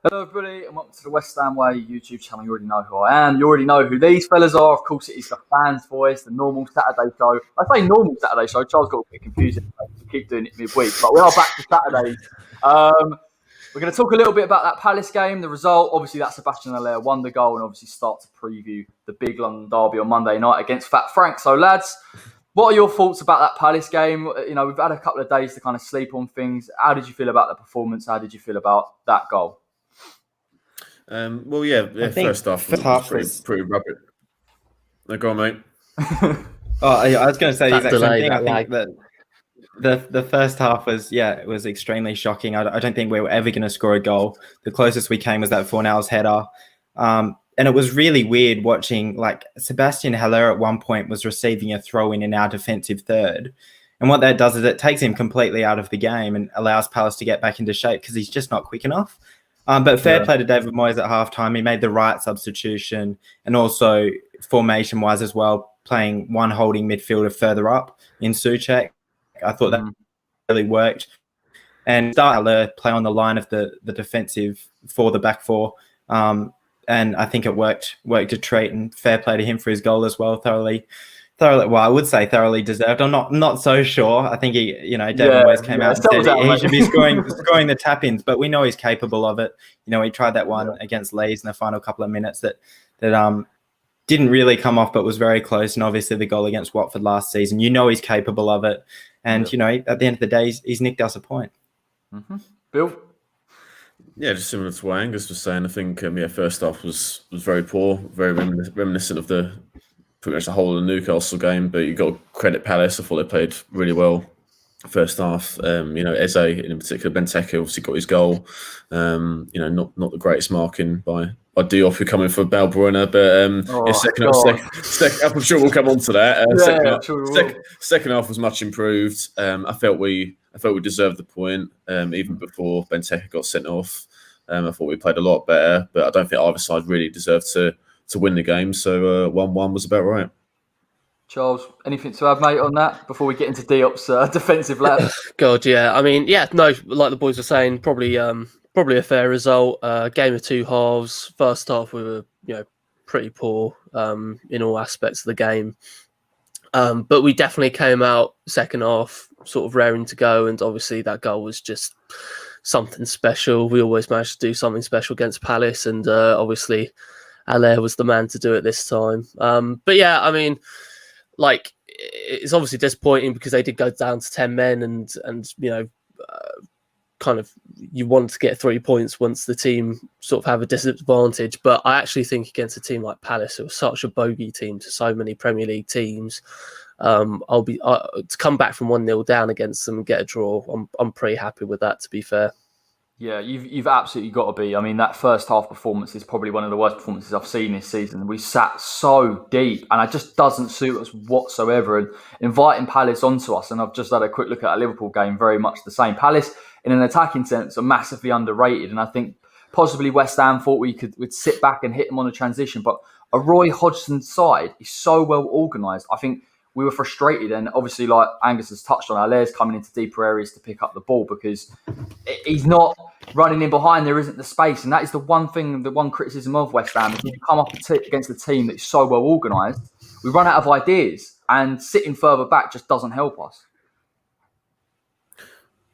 Hello everybody and welcome to the West Ham Way YouTube channel. You already know who I am. You already know who these fellas are. Of course it is the fans' voice, the normal Saturday show. I say normal Saturday show. Charles got a bit confusing. We keep doing it midweek. But we are back to Saturdays. We're going to talk a little bit about that Palace game, the result. Obviously that Sebastien Haller won the goal and obviously start to preview the big London derby on Monday night against Fat Frank. So lads, what are your thoughts about that Palace game? You know, we've had a couple of days to kind of sleep on things. How did you feel about the performance? How did you feel about that goal? First half was pretty rubbish. Go on, mate. I was going to say the exact same thing. I think that the first half was it was extremely shocking. I don't think we were ever going to score a goal. The closest we came was that Fornals header. And it was really weird watching, like, Sebastien Haller at one point was receiving a throw-in our defensive third. And what that does is it takes him completely out of the game and allows Palace to get back into shape because he's just not quick enough. But fair play to David Moyes at halftime. He made the right substitution and also formation-wise as well, playing one holding midfielder further up in Souček. I thought that really worked. And start play on the line of the defensive for the back four. And I think it worked a treat, and fair play to him for his goal as well. Thoroughly. Well, I would say thoroughly deserved. I'm not so sure. I think David Moyes came out and said he should be scoring the tap-ins, but we know he's capable of it. You know, he tried that one against Leeds in the final couple of minutes that didn't really come off, but was very close. And obviously the goal against Watford last season, you know he's capable of it. And, you know, at the end of the day, he's nicked us a point. Mm-hmm. Bill? Yeah, just similar to what Angus was saying. I think, first half was very poor, very reminiscent of pretty much the whole of the Newcastle game, but you got to credit Palace. I thought they played really well first half. Eze in particular, Benteke obviously got his goal. Not the greatest marking by Diop, who coming for Balbuena, but second, I'm sure we'll come on to that. Second half was much improved. I felt we deserved the point even before Benteke got sent off. I thought we played a lot better, but I don't think either side really deserved to win the game. So 1-1 was about right. Charles, anything to add, mate, on that before we get into Diop's defensive lap? God, yeah. I mean, no, like the boys were saying, probably a fair result. Game of two halves. First half we were, pretty poor in all aspects of the game. But we definitely came out second half sort of raring to go, and obviously that goal was just something special. We always managed to do something special against Palace, and obviously Haller was the man to do it this time. But yeah, I mean, like, it's obviously disappointing because they did go down to 10 men and kind of you want to get 3 points once the team sort of have a disadvantage. But I actually think against a team like Palace, it was such a bogey team to so many Premier League teams. To come back from 1-0 down against them and get a draw, I'm pretty happy with that, to be fair. Yeah, you've absolutely got to be. I mean, that first half performance is probably one of the worst performances I've seen this season. We sat so deep, and it just doesn't suit us whatsoever. And inviting Palace onto us, and I've just had a quick look at a Liverpool game, very much the same. Palace, in an attacking sense, are massively underrated, and I think possibly West Ham thought we'd sit back and hit them on a transition. But a Roy Hodgson side is so well organised. I think we were frustrated, and obviously, like Angus has touched on, Haller's coming into deeper areas to pick up the ball because he's not running in behind. There isn't the space, and that is the one criticism of West Ham. Is when you come up against a team that's so well organised, we run out of ideas, and sitting further back just doesn't help us.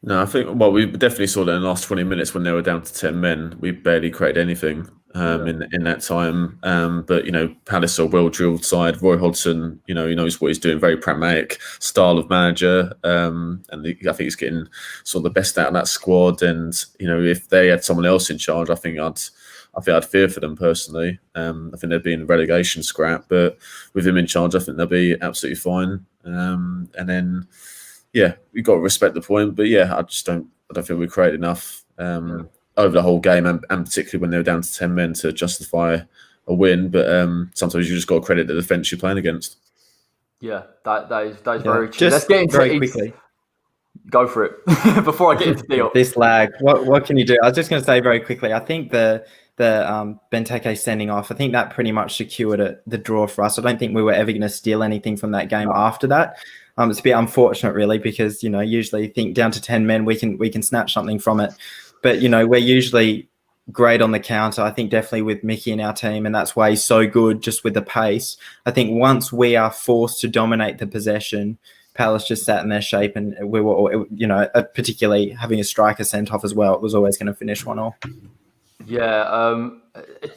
No, I think, we definitely saw that in the last 20 minutes when they were down to 10 men. We barely created anything in that time. But, Palace are a well-drilled side. Roy Hodgson, he knows what he's doing, very pragmatic style of manager. And I think he's getting sort of the best out of that squad. And, if they had someone else in charge, I think I'd fear for them personally. I think they'd be in a relegation scrap. But with him in charge, I think they'll be absolutely fine. And then... yeah, we've got to respect the point, but I don't think we created enough over the whole game, and particularly when they were down to 10 men to justify a win. But sometimes you just got to credit the defence you're playing against. Yeah, that is very true. Let's get into very quickly. Go for it before I get into Diop. This lag. What can you do? I was just going to say very quickly. I think the Benteke sending off, I think that pretty much secured the draw for us. I don't think we were ever going to steal anything from that game after that. It's a bit unfortunate, really, because usually think down to 10 men we can snatch something from it, but we're usually great on the counter. I think definitely with Mickey in our team, and that's why he's so good just with the pace. I think once we are forced to dominate the possession, Palace just sat in their shape, and we were, particularly having a striker sent off as well, it was always going to finish 1-1. Yeah,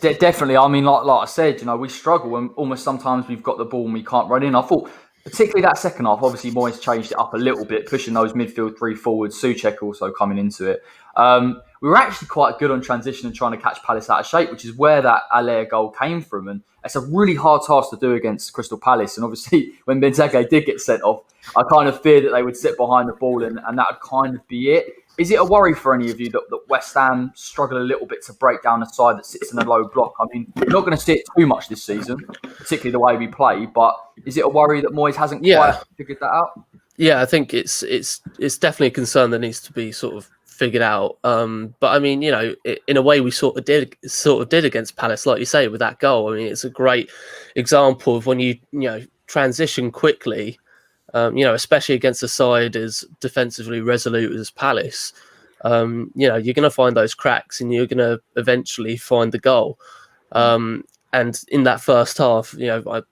definitely. I mean, like I said, we struggle, and almost sometimes we've got the ball and we can't run in. I thought, particularly that second half, obviously Moyes changed it up a little bit, pushing those midfield three forwards. Souček also coming into it. We were actually quite good on transition and trying to catch Palace out of shape, which is where that Haller goal came from. And it's a really hard task to do against Crystal Palace. And obviously, when Benteke did get sent off, I kind of feared that they would sit behind the ball and that would kind of be it. Is it a worry for any of you that West Ham struggle a little bit to break down a side that sits in a low block? I mean, we're not going to see it too much this season, particularly the way we play. But is it a worry that Moyes hasn't quite figured that out? Yeah, I think it's definitely a concern that needs to be sort of figured out. But I mean, in a way, we sort of did against Palace, like you say, with that goal. I mean, it's a great example of when you transition quickly. Especially against a side as defensively resolute as Palace, you're going to find those cracks and you're going to eventually find the goal. And in that first half, I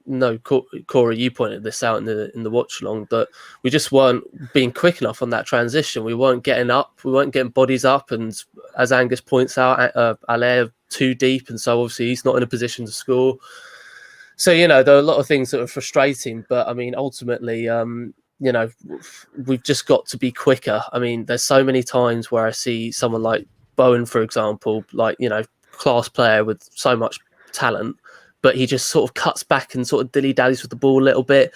know Corey, you pointed this out in the watch along, that we just weren't being quick enough on that transition. We weren't getting up, we weren't getting bodies up, and as Angus points out, Haller too deep, and so obviously he's not in a position to score. So, there are a lot of things that are frustrating, but I mean, ultimately, we've just got to be quicker. I mean, there's so many times where I see someone like Bowen, for example, class player with so much talent, but he just sort of cuts back and sort of dilly-dallies with the ball a little bit.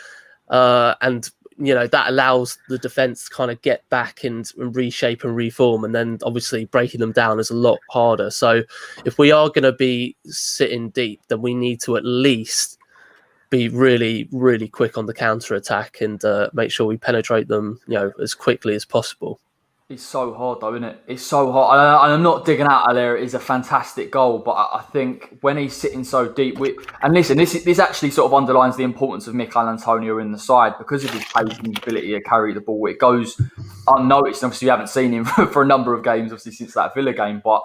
And that allows the defence to kind of get back and reshape and reform, and then obviously breaking them down is a lot harder. So if we are going to be sitting deep, then we need to at least be really, really quick on the counter-attack and make sure we penetrate them, as quickly as possible. It's so hard, though, isn't it? It's so hard. I'm not digging out Haller. It is a fantastic goal, but I think when he's sitting so deep, and listen, this actually sort of underlines the importance of Mikel Antonio in the side because of his pace and his ability to carry the ball. It goes unnoticed. Obviously, we haven't seen him for a number of games, obviously since that Villa game, but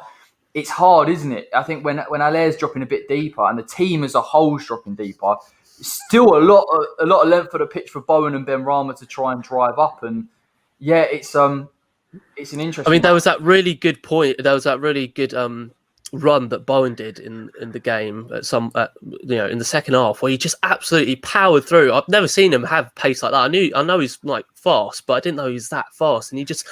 it's hard, isn't it? I think when Haller's dropping a bit deeper and the team as a whole is dropping deeper, still a lot of length for the pitch for Bowen and Benrahma to try and drive up, and it's an interesting. I mean, there was that really good point. There was that really good run that Bowen did in the game in the second half, where he just absolutely powered through. I've never seen him have pace like that. I know he's fast, but I didn't know he was that fast. And he just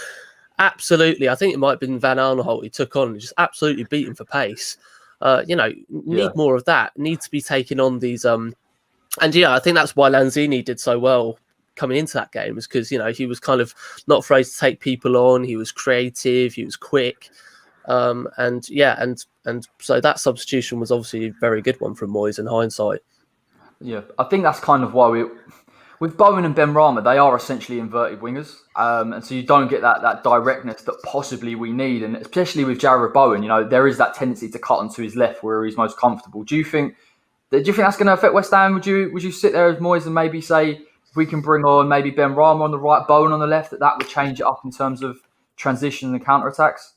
absolutely, I think it might have been Van Aanholt he took on and just absolutely beat him for pace. Need more of that. Need to be taking on these. And I think that's why Lanzini did so well coming into that game, is because he was kind of not afraid to take people on. He was creative. He was quick, and so that substitution was obviously a very good one from Moyes in hindsight. Yeah, I think that's kind of why with Bowen and Benrahma, they are essentially inverted wingers, and so you don't get that directness that possibly we need, and especially with Jarrod Bowen, there is that tendency to cut onto his left where he's most comfortable. Do you think that's going to affect West Ham? Would you sit there as Moyes and maybe say, if we can bring on maybe Benrahma on the right, Bowen on the left, that would change it up in terms of transition and counter-attacks?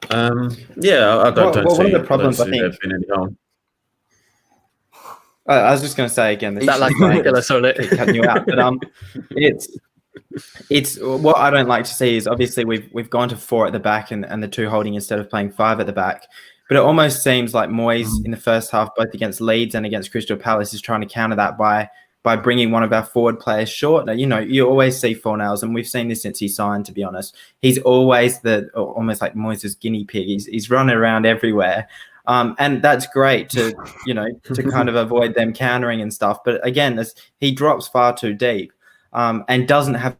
I don't see. One of the problems, I think, there's been any harm. I was just going to say again, this that cutting you out, but it's what I don't like to see is obviously we've gone to 4 at the back and the 2 holding instead of playing 5 at the back. But it almost seems like Moyes in the first half, both against Leeds and against Crystal Palace, is trying to counter that by bringing one of our forward players short. Now, you always see Fornals, and we've seen this since he signed, to be honest. He's always almost like Moyes' guinea pig. He's running around everywhere. And that's great to kind of avoid them countering and stuff. But again, he drops far too deep and doesn't have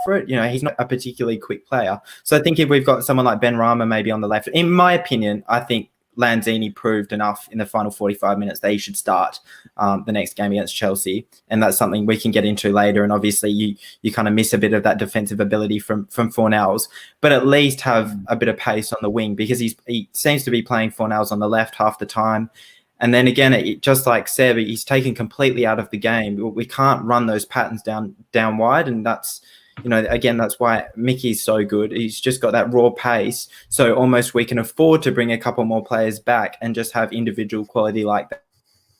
for it. He's not a particularly quick player. So I think if we've got someone like Benrahma maybe on the left, in my opinion, I think Lanzini proved enough in the final 45 minutes that he should start the next game against Chelsea. And that's something we can get into later. And obviously you kind of miss a bit of that defensive ability from Fornals, but at least have a bit of pace on the wing, because he seems to be playing Fornals on the left half the time. And then again, just like Seb, he's taken completely out of the game. We can't run those patterns down wide, and that's again, that's why Mickey's so good. He's just got that raw pace. So almost we can afford to bring a couple more players back and just have individual quality like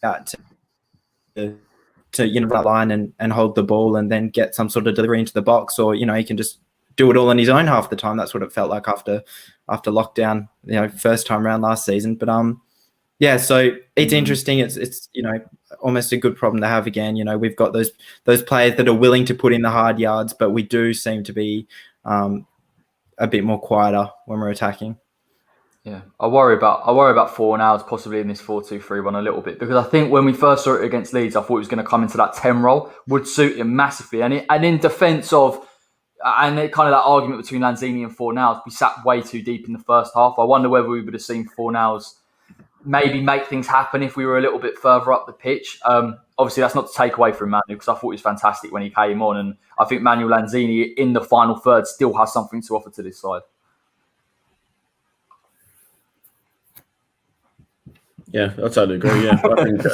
that to run line and hold the ball and then get some sort of delivery into the box, or he can just do it all on his own half the time. That's what it felt like after lockdown, first time around last season. But so it's interesting. It's almost a good problem to have again. We've got those players that are willing to put in the hard yards, but we do seem to be a bit more quieter when we're attacking. Yeah, I worry about Fornals possibly in this 4-2-3-1 a little bit, because I think when we first saw it against Leeds, I thought he was going to come into that 10 role, would suit him massively. And in defence of, and kind of that argument between Lanzini and Fornals, we sat way too deep in the first half. I wonder whether we would have seen Fornals maybe make things happen if we were a little bit further up the pitch. Obviously, that's not to take away from Manu, because I thought he was fantastic when he came on. And I think Manuel Lanzini in the final third still has something to offer to this side. Yeah, I totally agree. Yeah, I think,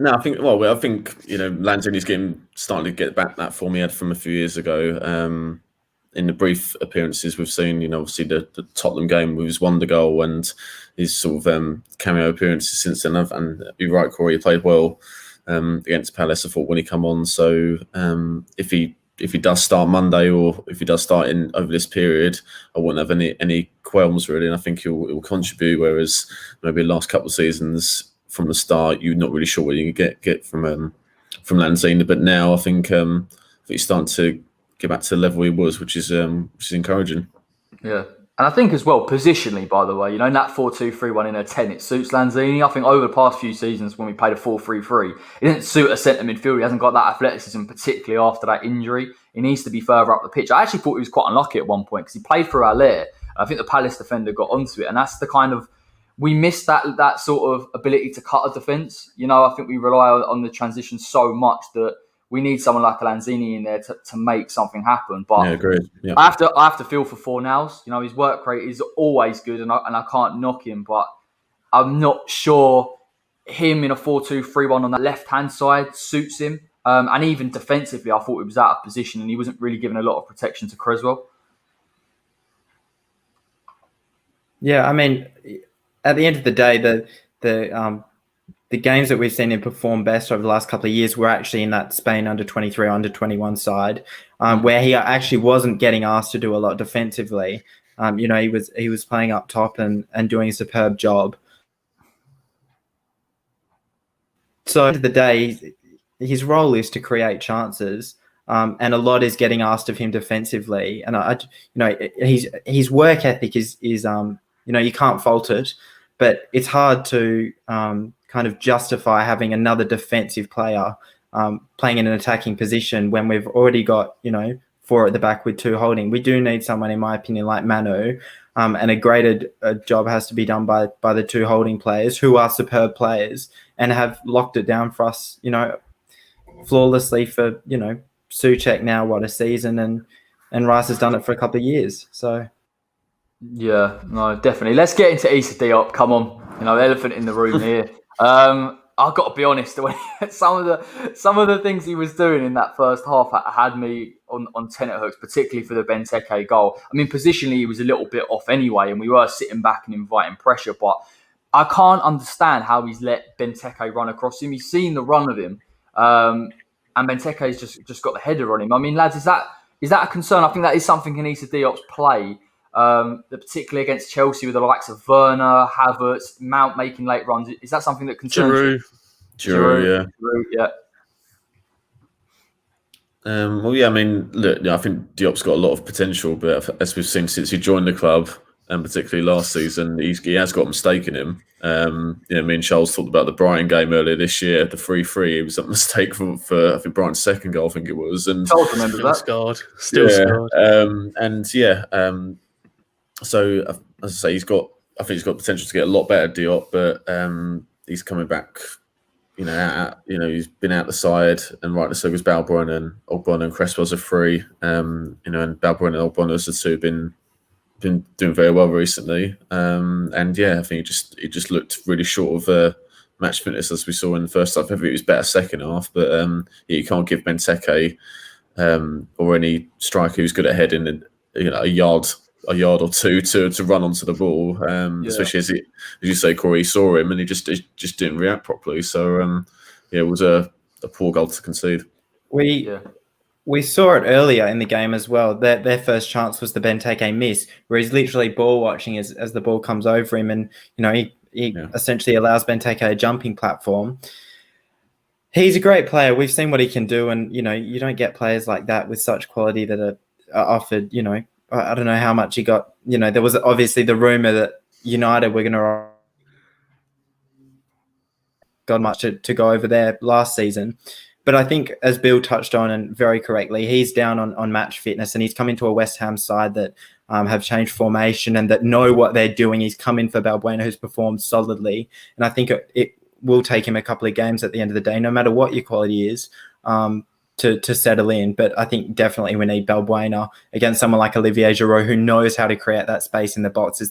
I think. Well, I think Lanzini's starting to get back that form he had from a few years ago. In the brief appearances we've seen, obviously the Tottenham game with his wonder goal and his sort of cameo appearances since then. And you're right, Corey, he played well against Palace, I thought, when he come on. So if he does start Monday, or if he does start in over this period, I wouldn't have any qualms really, and I think he'll contribute. Whereas maybe the last couple of seasons from the start, you're not really sure what you can get from Lanzini. But now I think he's starting to get back to the level he was, which is encouraging. Yeah. And I think as well, positionally, by the way, in that 4-2-3-1 in a 10, it suits Lanzini. I think over the past few seasons when we played a 4-3-3, it didn't suit a centre midfielder. He hasn't got that athleticism, particularly after that injury. He needs to be further up the pitch. I actually thought he was quite unlucky at one point because he played for Haller. I think the Palace defender got onto it. And that's the kind of, we missed that sort of ability to cut a defence. I think we rely on the transition so much that we need someone like a Lanzini in there to make something happen. But yeah, agreed. Yeah. I have to feel for Fornals. His work rate is always good, and I can't knock him. But I'm not sure him in a 4-2-3-1 on that left-hand side suits him. And even defensively, I thought he was out of position, and he wasn't really given a lot of protection to Creswell. Yeah, I mean, at the end of the day, the games that we've seen him perform best over the last couple of years were actually in that Spain under-23, under-21 side, where he actually wasn't getting asked to do a lot defensively. He was playing up top and doing a superb job. So at the end of the day, his role is to create chances, and a lot is getting asked of him defensively. And his work ethic is you can't fault it, but it's hard to kind of justify having another defensive player playing in an attacking position when we've already got, 4 at the back with 2 holding. We do need someone, in my opinion, like Manu, and a greater job has to be done by the 2 holding players, who are superb players and have locked it down for us, flawlessly for, Souček now, a season, and Rice has done it for a couple of years. So yeah, no, definitely. Let's get into Issa Diop. Come on, elephant in the room here. I've got to be honest. Some of the things he was doing in that first half had me on tenterhooks, particularly for the Benteke goal. I mean, positionally, he was a little bit off anyway, and we were sitting back and inviting pressure. But I can't understand how he's let Benteke run across him. He's seen the run of him, and Benteke's just got the header on him. I mean, lads, is that a concern? I think that is something in Issa Diop's play. Particularly against Chelsea with the likes of Werner, Havertz, Mount making late runs. Is that something that concerns you? Giroud, yeah. I mean, look, I think Diop's got a lot of potential, but as we've seen since he joined the club, and particularly last season, he has got a mistake in him. Me and Charles talked about the Brighton game earlier this year, the 3-3. It was a mistake for I think Brighton's second goal, I think it was. And Charles remembers that. Still scarred. So as I say, I think he's got potential to get a lot better, Diop, but he's coming back. He's been out the side, and rightly so was Balbuena and Ogbonna and Cresswell's are free. And Balbuena and Ogbonna are 2 been doing very well recently. I think it just looked really short of match fitness as we saw in the first half. I think it was better second half, but you can't give Benteke or any striker who's good at heading a yard or two to run onto the ball. Especially as you say, Corey saw him and he just didn't react properly. So it was a poor goal to concede. We saw it earlier in the game as well. Their first chance was the Benteke miss, where he's literally ball watching as the ball comes over him, and he essentially allows Benteke a jumping platform. He's a great player. We've seen what he can do, and you don't get players like that with such quality that are offered. I don't know how much he got. There was obviously the rumor that United were going to got much to go over there last season. But I think, as Bill touched on, and very correctly, he's down on match fitness, and he's come into a West Ham side that have changed formation and that know what they're doing. He's come in for Balbuena, who's performed solidly. And I think it will take him a couple of games at the end of the day, no matter what your quality is, to settle in. But I think definitely we need Balbuena against someone like Olivier Giroud, who knows how to create that space in the box.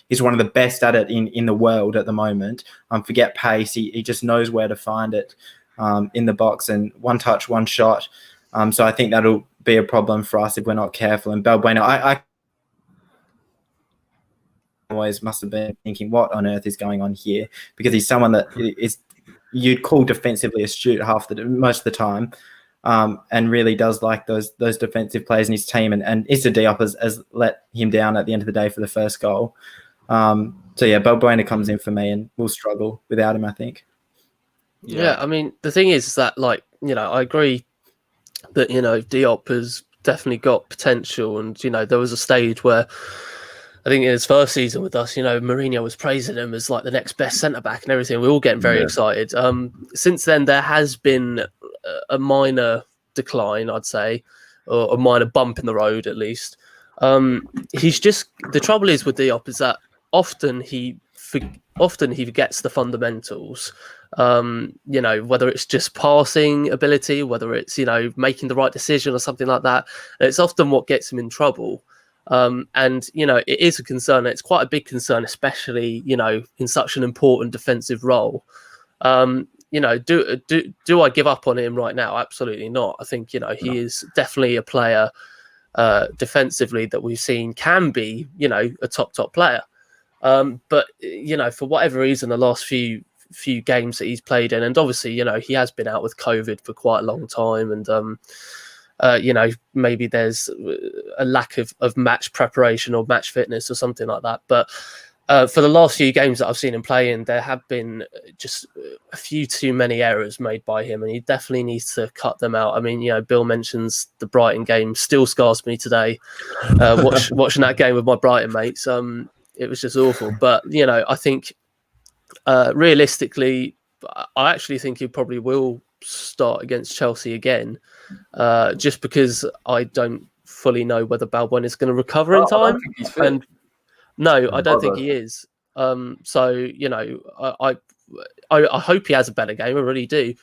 He's one of the best at it in the world at the moment. Forget pace. He just knows where to find it. In the box, and one touch, one shot. So I think that'll be a problem for us if we're not careful. And Balbuena, I always must have been thinking, what on earth is going on here? Because he's someone that is you'd call defensively astute most of the time, and really does like those defensive players in his team. And Issa Diop has let him down at the end of the day for the first goal. Balbuena comes in for me, and we'll struggle without him, I think. Yeah, I mean, the thing is that, I agree that, Diop has definitely got potential. And, there was a stage where I think in his first season with us, Mourinho was praising him as like the next best centre-back and everything. We were all getting very excited. Since then, there has been a minor decline, I'd say, or a minor bump in the road, at least. The trouble is with Diop is that often he forgets the fundamentals. Whether it's just passing ability, whether it's making the right decision or something like that. It's often what gets him in trouble. It is a concern. It's quite a big concern, especially in such an important defensive role. Do I give up on him right now? Absolutely not. I think he is definitely a player defensively that we've seen can be a top player. But for whatever reason, the last few games that he's played in, and obviously he has been out with COVID for quite a long time, and maybe there's a lack of match preparation or match fitness or something like that. But for the last few games that I've seen him play in, there have been just a few too many errors made by him, and he definitely needs to cut them out. I mean, Bill mentions the Brighton game, still scars me today. Watching that game with my Brighton mates, it was just awful. But I think realistically, I actually think he probably will start against Chelsea again, just because I don't fully know whether Balbuena is going to recover in time. I don't think he's fit. I don't think he is. I hope he has a better game. I really do.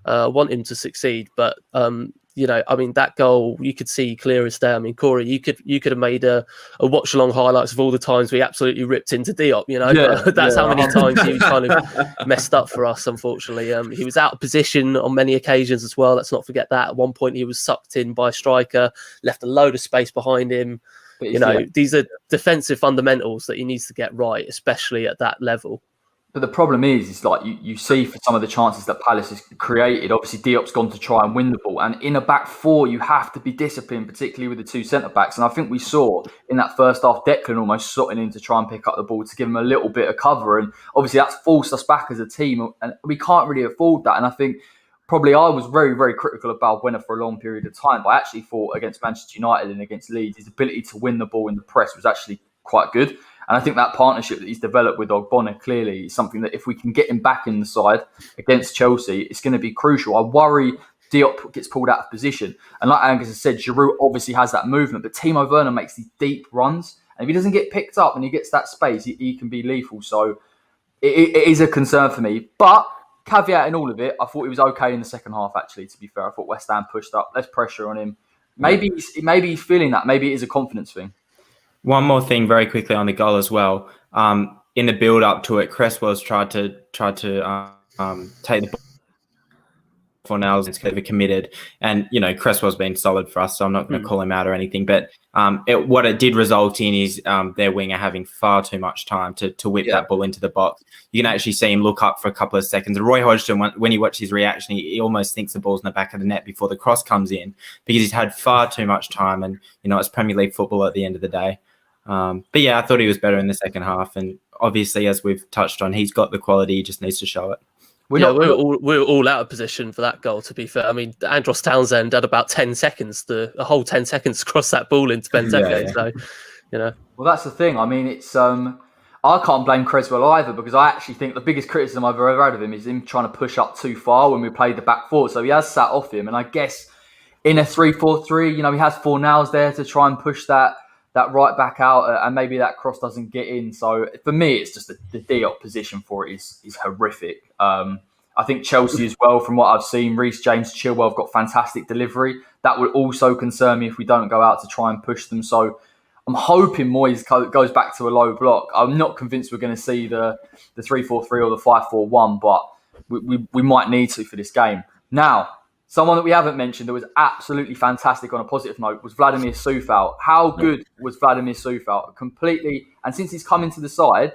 I want him to succeed, but that goal you could see clear as day. I mean, Corey, you could have made a watch along highlights of all the times we absolutely ripped into Diop. That's how many times he kind of messed up for us. Unfortunately, he was out of position on many occasions as well. Let's not forget that. At one point, he was sucked in by a striker, left a load of space behind him. These are defensive fundamentals that he needs to get right, especially at that level. But the problem is like you see for some of the chances that Palace has created, obviously Diop's gone to try and win the ball. And in a back four, you have to be disciplined, particularly with the two centre-backs. And I think we saw in that first half, Declan almost slotting in to try and pick up the ball to give him a little bit of cover. And obviously that's forced us back as a team. And we can't really afford that. And I think probably I was very, very critical of Balbuena for a long period of time. But I actually thought against Manchester United and against Leeds, his ability to win the ball in the press was actually quite good. And I think that partnership that he's developed with Ogbonna clearly is something that if we can get him back in the side against Chelsea, it's going to be crucial. I worry Diop gets pulled out of position. And like Angus has said, Giroud obviously has that movement, but Timo Werner makes these deep runs. And if he doesn't get picked up and he gets that space, he can be lethal. So it is a concern for me. But caveat in all of it, I thought he was okay in the second half, actually, to be fair. I thought West Ham pushed up, less pressure on him. Maybe he's feeling that. Maybe it is a confidence thing. One more thing very quickly on the goal as well. In the build up to it, Cresswell's tried to take the Fornals is kind of committed, and Cresswell's been solid for us, so I'm not going to call him out or anything. But what it did result in is their winger having far too much time to whip that ball into the box. You can actually see him look up for a couple of seconds. And Roy Hodgson, when you watch his reaction, he almost thinks the ball's in the back of the net before the cross comes in, because he's had far too much time. And it's Premier League football at the end of the day. But yeah, I thought he was better in the second half, and obviously, as we've touched on, he's got the quality. He just needs to show it. We're all out of position for that goal, to be fair. I mean, Andros Townsend had about 10 seconds, a whole 10 seconds to cross that ball into Benteke. So, Well, that's the thing. I mean, it's I can't blame Cresswell either, because I actually think the biggest criticism I've ever had of him is him trying to push up too far when we played the back four. So he has sat off him. And I guess in a 3-4-3, he has Fornals there to try and push that right back out, and maybe that cross doesn't get in. So for me, it's just the Diop position for it is horrific. I think Chelsea as well, from what I've seen, Reece James, Chilwell have got fantastic delivery. That would also concern me if we don't go out to try and push them. So I'm hoping Moyes goes back to a low block. I'm not convinced we're going to see the 3-4-3 or the 5-4-1, but we might need to for this game. Now, someone that we haven't mentioned that was absolutely fantastic on a positive note was Vladimir Coufal. How good was Vladimir Coufal? Completely. And since he's come into the side,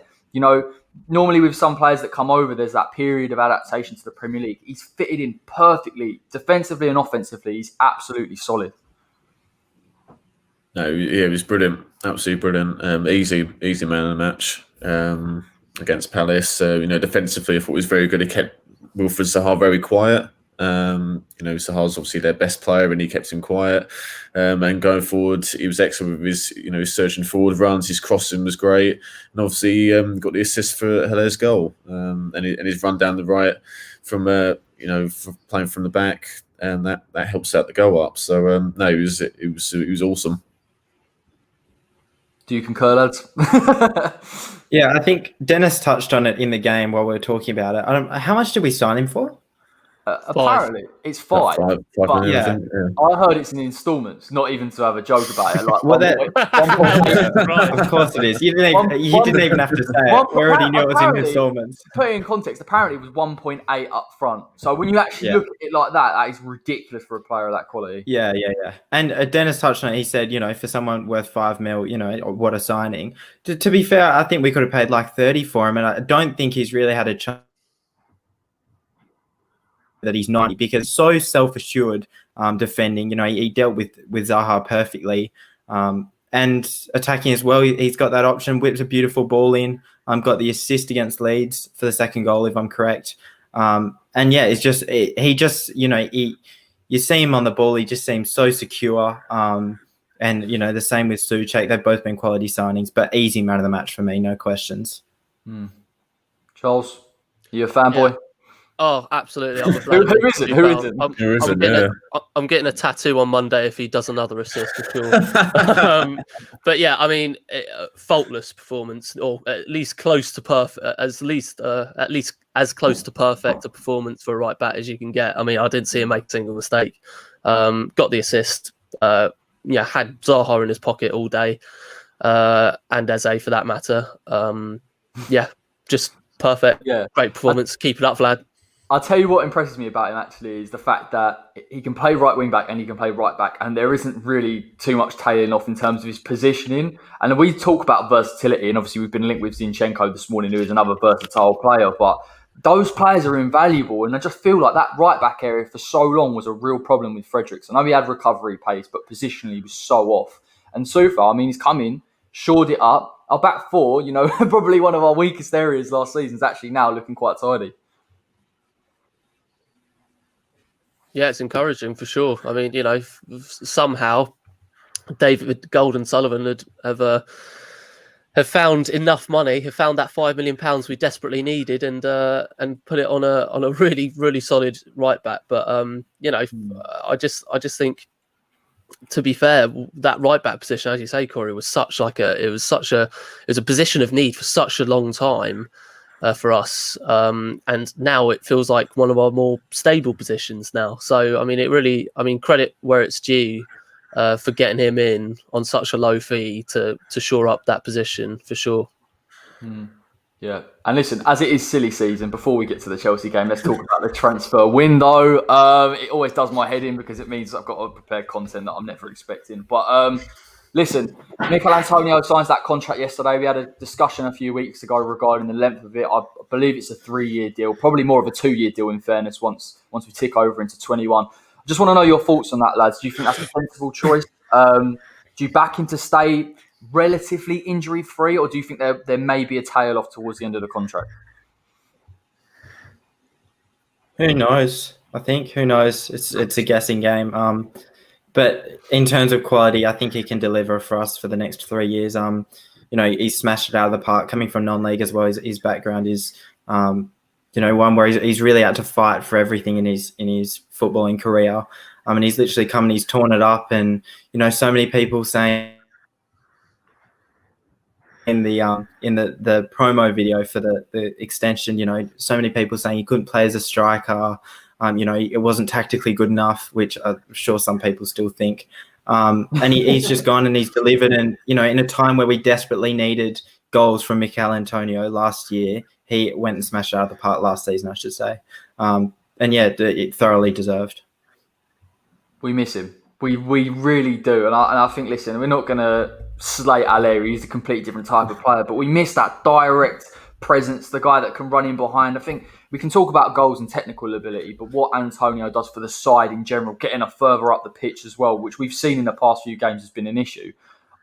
normally with some players that come over, there's that period of adaptation to the Premier League. He's fitted in perfectly, defensively and offensively. He's absolutely solid. No, yeah, it was brilliant. Absolutely brilliant. Easy man of the match against Palace. Defensively, I thought he was very good. He kept Wilfried Zaha very quiet. Zaha's obviously their best player, and he kept him quiet. And going forward, he was excellent with his surging forward runs. His crossing was great, and obviously got the assist for Haller's goal. And his run down the right from playing from the back, and that helps out the goal up. So it was awesome. Do you concur, lads? Yeah, I think Dennis touched on it in the game while we were talking about it. How much did we sign him for? Apparently, it's 5. But yeah. I heard it's in instalments, not even to have a joke about it. Like, of course it is. You didn't even have to say it. We already knew it was in instalments. To put it in context, apparently it was 1.8 up front. So when you actually look at it like that, that is ridiculous for a player of that quality. Yeah. And Dennis touched on it. He said, for someone worth $5 million, what a signing. To be fair, I think we could have paid like 30 for him, and I don't think he's really had a chance that he's 90, because so self-assured defending. He dealt with Zaha perfectly, and attacking as well. He's got that option, whips a beautiful ball in. Got the assist against Leeds for the second goal, if I'm correct. And yeah, it's just you see him on the ball. He just seems so secure. And the same with Souček. They've both been quality signings, but easy man of the match for me, no questions. Charles, you a fanboy? Yeah. Oh, absolutely. I'm Who isn't? I'm getting a tattoo on Monday if he does another assist, for sure. But yeah, I mean, faultless performance, or at least close to perfect, at least as close to perfect a performance for a right back as you can get. I mean, I didn't see him make a single mistake. Got the assist. Had Zaha in his pocket all day, and Eze for that matter. Just perfect. Yeah, great performance. Keep it up, Vlad. I'll tell you what impresses me about him actually is the fact that he can play right wing back and he can play right back, and there isn't really too much tailing off in terms of his positioning. And we talk about versatility, and obviously we've been linked with Zinchenko this morning, who is another versatile player, but those players are invaluable, and I just feel like that right back area for so long was a real problem with Fredericks. I know he had recovery pace, but positionally he was so off. And Coufal, I mean, he's come in, shored it up. Our back four, probably one of our weakest areas last season, is actually now looking quite tidy. Yeah, it's encouraging for sure. I mean, somehow David Golden Sullivan have found enough money, have found that £5 million we desperately needed, and put it on a really, really solid right back. But I just think, to be fair, that right back position, as you say, Corey, was it was a position of need for such a long time. For us, and now it feels like one of our more stable positions now. So, I mean, credit where it's due for getting him in on such a low fee to shore up that position for sure. Yeah, and listen, as it is silly season, before we get to the Chelsea game, let's talk about the transfer window. It always does my head in because it means I've got to prepare content that I'm never expecting. But listen, Mikel Antonio signs that contract yesterday. We had a discussion a few weeks ago regarding the length of it. I believe it's a 3-year deal, probably more of a 2-year deal in fairness once we tick over into 21. I just want to know your thoughts on that, lads. Do you think that's a sensible choice? Do you back him to stay relatively injury free, or do you think there may be a tail off towards the end of the contract? Who knows? I think who knows. It's a guessing game. But in terms of quality, I think he can deliver for us for the next 3 years. He's smashed it out of the park. Coming from non-league as well, his background is, one where he's really had to fight for everything in his footballing career. And he's literally come and he's torn it up. And so many people saying in the promo video for the extension, so many people saying he couldn't play as a striker. It wasn't tactically good enough, which I'm sure some people still think. And he's just gone and he's delivered. And, in a time where we desperately needed goals from Mikel Antonio last year, he went and smashed it out of the park last season, I should say. It thoroughly deserved. We miss him. We really do. And I think, listen, we're not going to slate Haller. He's a completely different type of player. But we miss that direct presence, the guy that can run in behind. I think we can talk about goals and technical ability, but what Antonio does for the side in general, getting us further up the pitch as well, which we've seen in the past few games has been an issue.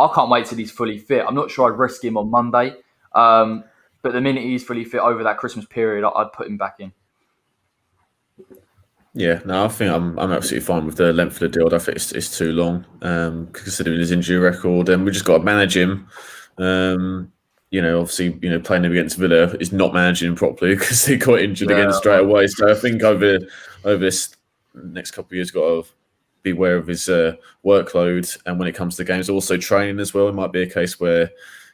I can't wait till he's fully fit. I'm not sure I'd risk him on Monday. But the minute he's fully fit over that Christmas period, I'd put him back in. Yeah, no, I think I'm absolutely fine with the length of the deal. I think it's too long, considering his injury record, and we just got to manage him. Obviously, playing him against Villa is not managing him properly because he got injured again straight away. So I think over this next couple of years, got to be aware of his workload, and when it comes to games, also training as well. It might be a case where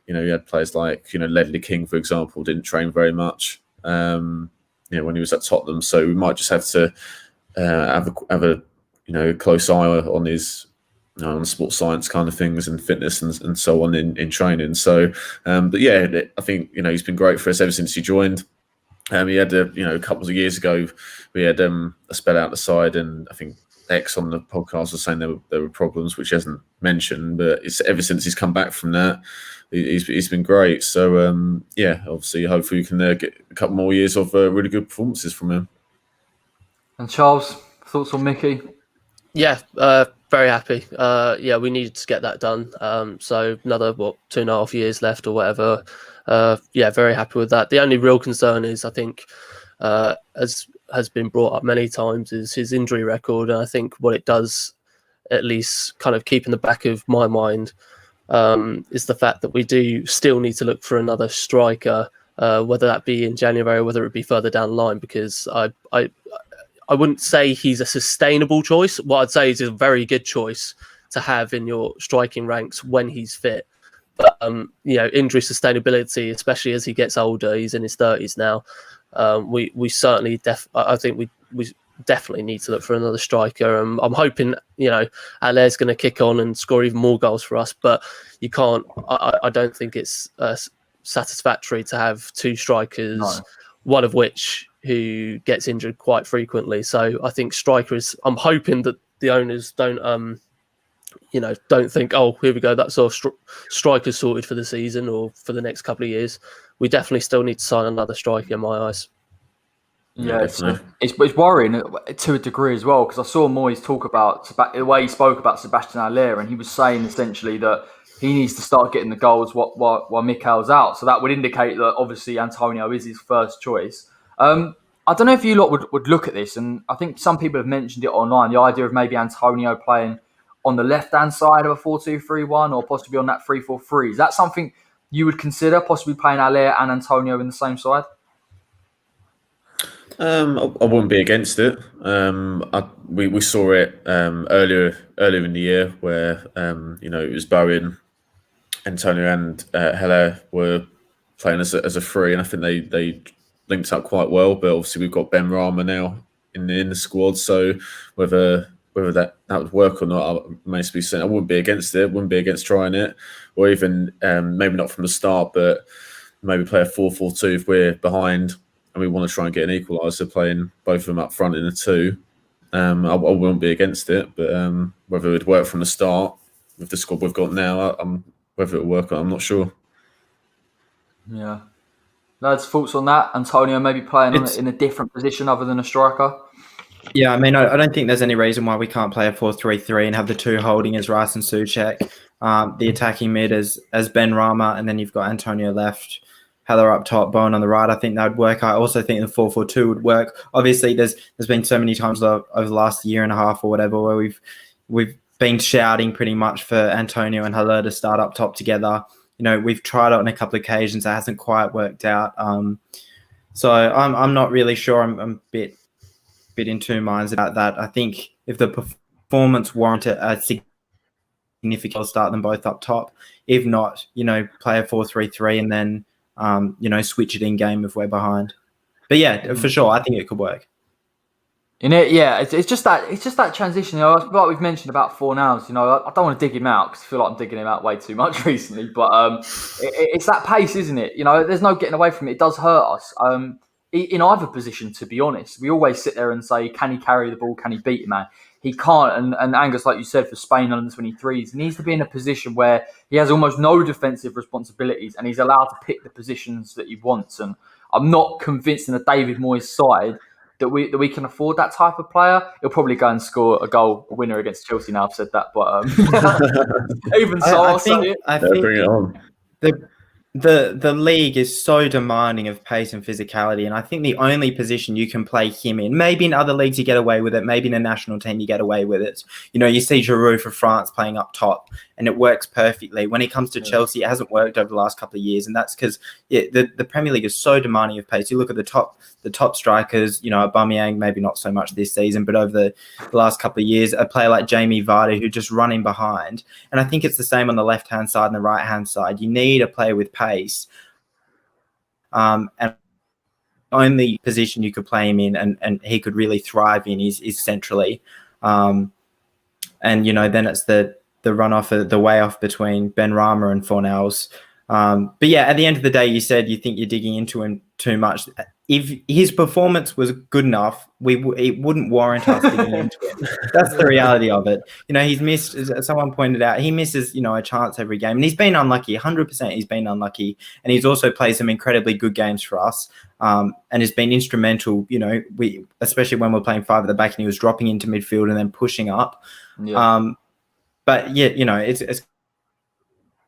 you had players like Ledley King, for example, didn't train very much. When he was at Tottenham, so we might just have to have a close eye on his on sports science kind of things and fitness and so on in training. So, but yeah, I think he's been great for us ever since he joined. He had a couple of years ago we had a spell out the side, and I think X on the podcast was saying there were problems which he hasn't mentioned, but it's ever since he's come back from that, he's been great. So obviously, hopefully we can get a couple more years of really good performances from him. And Charles, thoughts on Mickey? Yeah, very happy. We needed to get that done. So another 2.5 years left or whatever. Very happy with that. The only real concern is, I think, as has been brought up many times, is his injury record. And I think what it does, at least kind of keep in the back of my mind, is the fact that we do still need to look for another striker, whether that be in January or whether it be further down the line, because I wouldn't say he's a sustainable choice. What I'd say is a very good choice to have in your striking ranks when he's fit. But injury sustainability, especially as he gets older, he's in his 30s now. We certainly, I think we definitely need to look for another striker. I'm hoping Haller's going to kick on and score even more goals for us. But you can't. I don't think it's satisfactory to have two strikers, one of which who gets injured quite frequently. So I think strikers, I'm hoping that the owners don't think, oh, here we go, that's our striker sorted for the season or for the next couple of years. We definitely still need to sign another striker in my eyes. Yeah, it's worrying to a degree as well, because I saw Moyes talk about the way he spoke about Sebastien Haller, and he was saying essentially that he needs to start getting the goals while Mikel's out. So that would indicate that obviously Antonio is his first choice. I don't know if you lot would look at this, and I think some people have mentioned it online, the idea of maybe Antonio playing on the left-hand side of a 4-2-3-1 or possibly on that 3-4-3. Is that something you would consider, possibly playing Haller and Antonio in the same side? I wouldn't be against it. We saw it earlier in the year where it was Bowen, Antonio and Haller were playing as a free, and I think they linked up quite well. But obviously we've got Ben Rama now in the squad, so whether that would work or not remains to be seen. I wouldn't be against it. Wouldn't be against trying it, or even maybe not from the start, but maybe play a 4-4-2 if we're behind and we want to try and get an equaliser, playing both of them up front in a 2. I wouldn't be against it, but whether it would work from the start with the squad we've got now, whether it will work, I'm not sure. Yeah. Lads, thoughts on that? Antonio maybe playing in a different position other than a striker? Yeah, I mean, I don't think there's any reason why we can't play a 4-3-3 and have the 2 holding as Rice and Souček, the attacking mid as Ben Rama, and then you've got Antonio left, Haller up top, Bowen on the right. I think that would work. I also think the 4-4-2 would work. Obviously, there's been so many times over the last year and a half or whatever where we've been shouting pretty much for Antonio and Haller to start up top together. You know, we've tried it on a couple of occasions. It hasn't quite worked out. So I'm not really sure. I'm a bit in two minds about that. I think if the performance warranted a significant start them both up top. If not, play a 4-3-3 and then switch it in game if we're behind. But yeah, for sure, I think it could work. It's just that transition. Like we've mentioned about Fornals. I don't want to dig him out because I feel like I'm digging him out way too much recently. But it's that pace, isn't it? There's no getting away from it. It does hurt us. In either position, to be honest, we always sit there and say, can he carry the ball? Can he beat him, man? He can't. And Angus, like you said, for Spain under 23s, he needs to be in a position where he has almost no defensive responsibilities and he's allowed to pick the positions that he wants. And I'm not convinced in a David Moyes side that we can afford that type of player. He'll probably go and score a winner against Chelsea now. I've said that, but even so, I think bring it on. The league is so demanding of pace and physicality, and I think the only position you can play him in, maybe in other leagues you get away with it, maybe in a national team you get away with it. You see Giroud for France playing up top, and it works perfectly. When it comes to Chelsea, it hasn't worked over the last couple of years, and that's because the Premier League is so demanding of pace. You look at the top strikers, Aubameyang, maybe not so much this season, but over the last couple of years, a player like Jamie Vardy who just running behind. And I think it's the same on the left-hand side and the right-hand side. You need a player with pace. And only position you could play him in and he could really thrive in is centrally. And, then it's the run-off, the way off between Ben Rama and Fornals. But yeah, at the end of the day, you said you think you're digging into him too much. If his performance was good enough, it wouldn't warrant us digging into it. That's the reality of it. He's missed, as someone pointed out, he misses, a chance every game. And he's been unlucky, 100% he's been unlucky. And he's also played some incredibly good games for us and has been instrumental, especially when we're playing 5 at the back and he was dropping into midfield and then pushing up. Yeah. But yeah, it's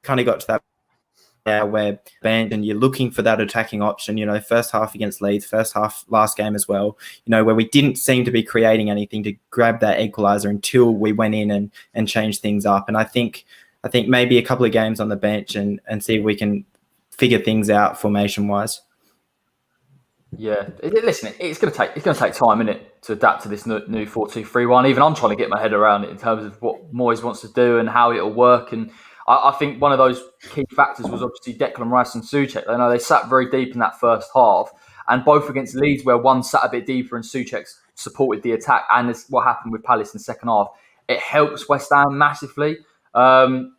kind of got to that where banned and you're looking for that attacking option, first half against Leeds, first half last game as well, where we didn't seem to be creating anything to grab that equaliser until we went in and changed things up. And I think maybe a couple of games on the bench and see if we can figure things out formation wise. Yeah, listen, it's going to take time, isn't it, to adapt to this new 4-2-3-1. Even I'm trying to get my head around it in terms of what Moyes wants to do and how it'll work. And I think one of those key factors was obviously Declan Rice and Souček. I know they sat very deep in that first half, and both against Leeds, where one sat a bit deeper and Souček supported the attack, and this, what happened with Palace in the second half, it helps West Ham massively. What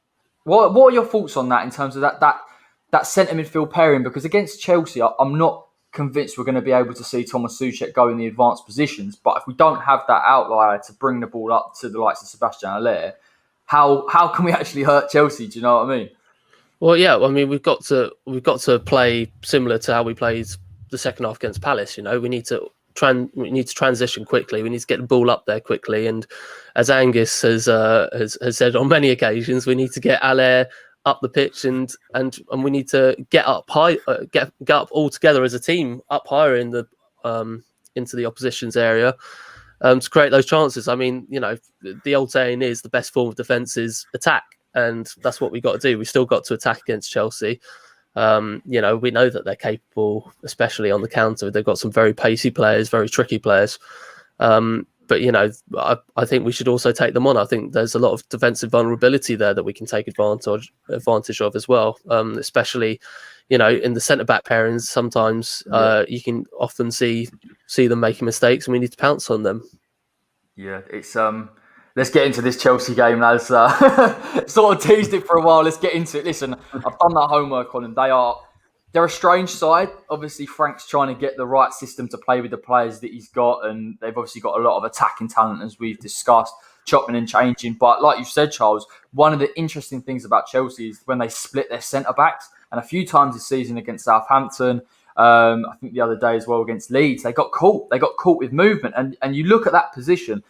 are your thoughts on that in terms of that centre midfield pairing? Because against Chelsea, I'm not convinced we're going to be able to see Thomas Souček go in the advanced positions. But if we don't have that outlier to bring the ball up to the likes of Sebastien Haller, how can we actually hurt Chelsea? Do you know what I mean? Well, yeah. I mean, we've got to play similar to how we played the second half against Palace. We need to transition quickly. We need to get the ball up there quickly. And as Angus has said on many occasions, we need to get Haller up the pitch and we need to get up high, get up all together as a team, up higher in the into the opposition's area. To create those chances. I mean, the old saying is the best form of defence is attack, and that's what we got to do. We still got to attack against Chelsea. We know that they're capable, especially on the counter. They've got some very pacey players, very tricky players. But I think we should also take them on. I think there's a lot of defensive vulnerability there that we can take advantage of as well, especially. In the centre-back pairings, sometimes you can often see them making mistakes, and we need to pounce on them. Yeah, it's let's get into this Chelsea game, lads. Sort of teased it for a while. Let's get into it. Listen, I've done that homework on them. They are they're a strange side. Obviously, Frank's trying to get the right system to play with the players that he's got, and they've obviously got a lot of attacking talent, as we've discussed, chopping and changing. But like you said, Charles, one of the interesting things about Chelsea is when they split their centre-backs, and a few times this season against Southampton, I think the other day as well against Leeds, they got caught. They got caught with movement. And you look at that position,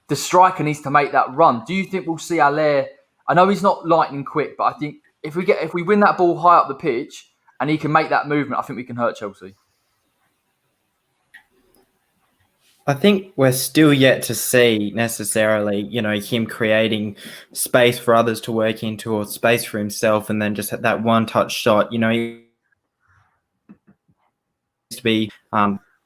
the striker needs to make that run. Do you think we'll see Haller? I know he's not lightning quick, but I think if we win that ball high up the pitch and he can make that movement, I think we can hurt Chelsea. I think we're still yet to see necessarily, him creating space for others to work into or space for himself, and then just that one-touch shot. He used to be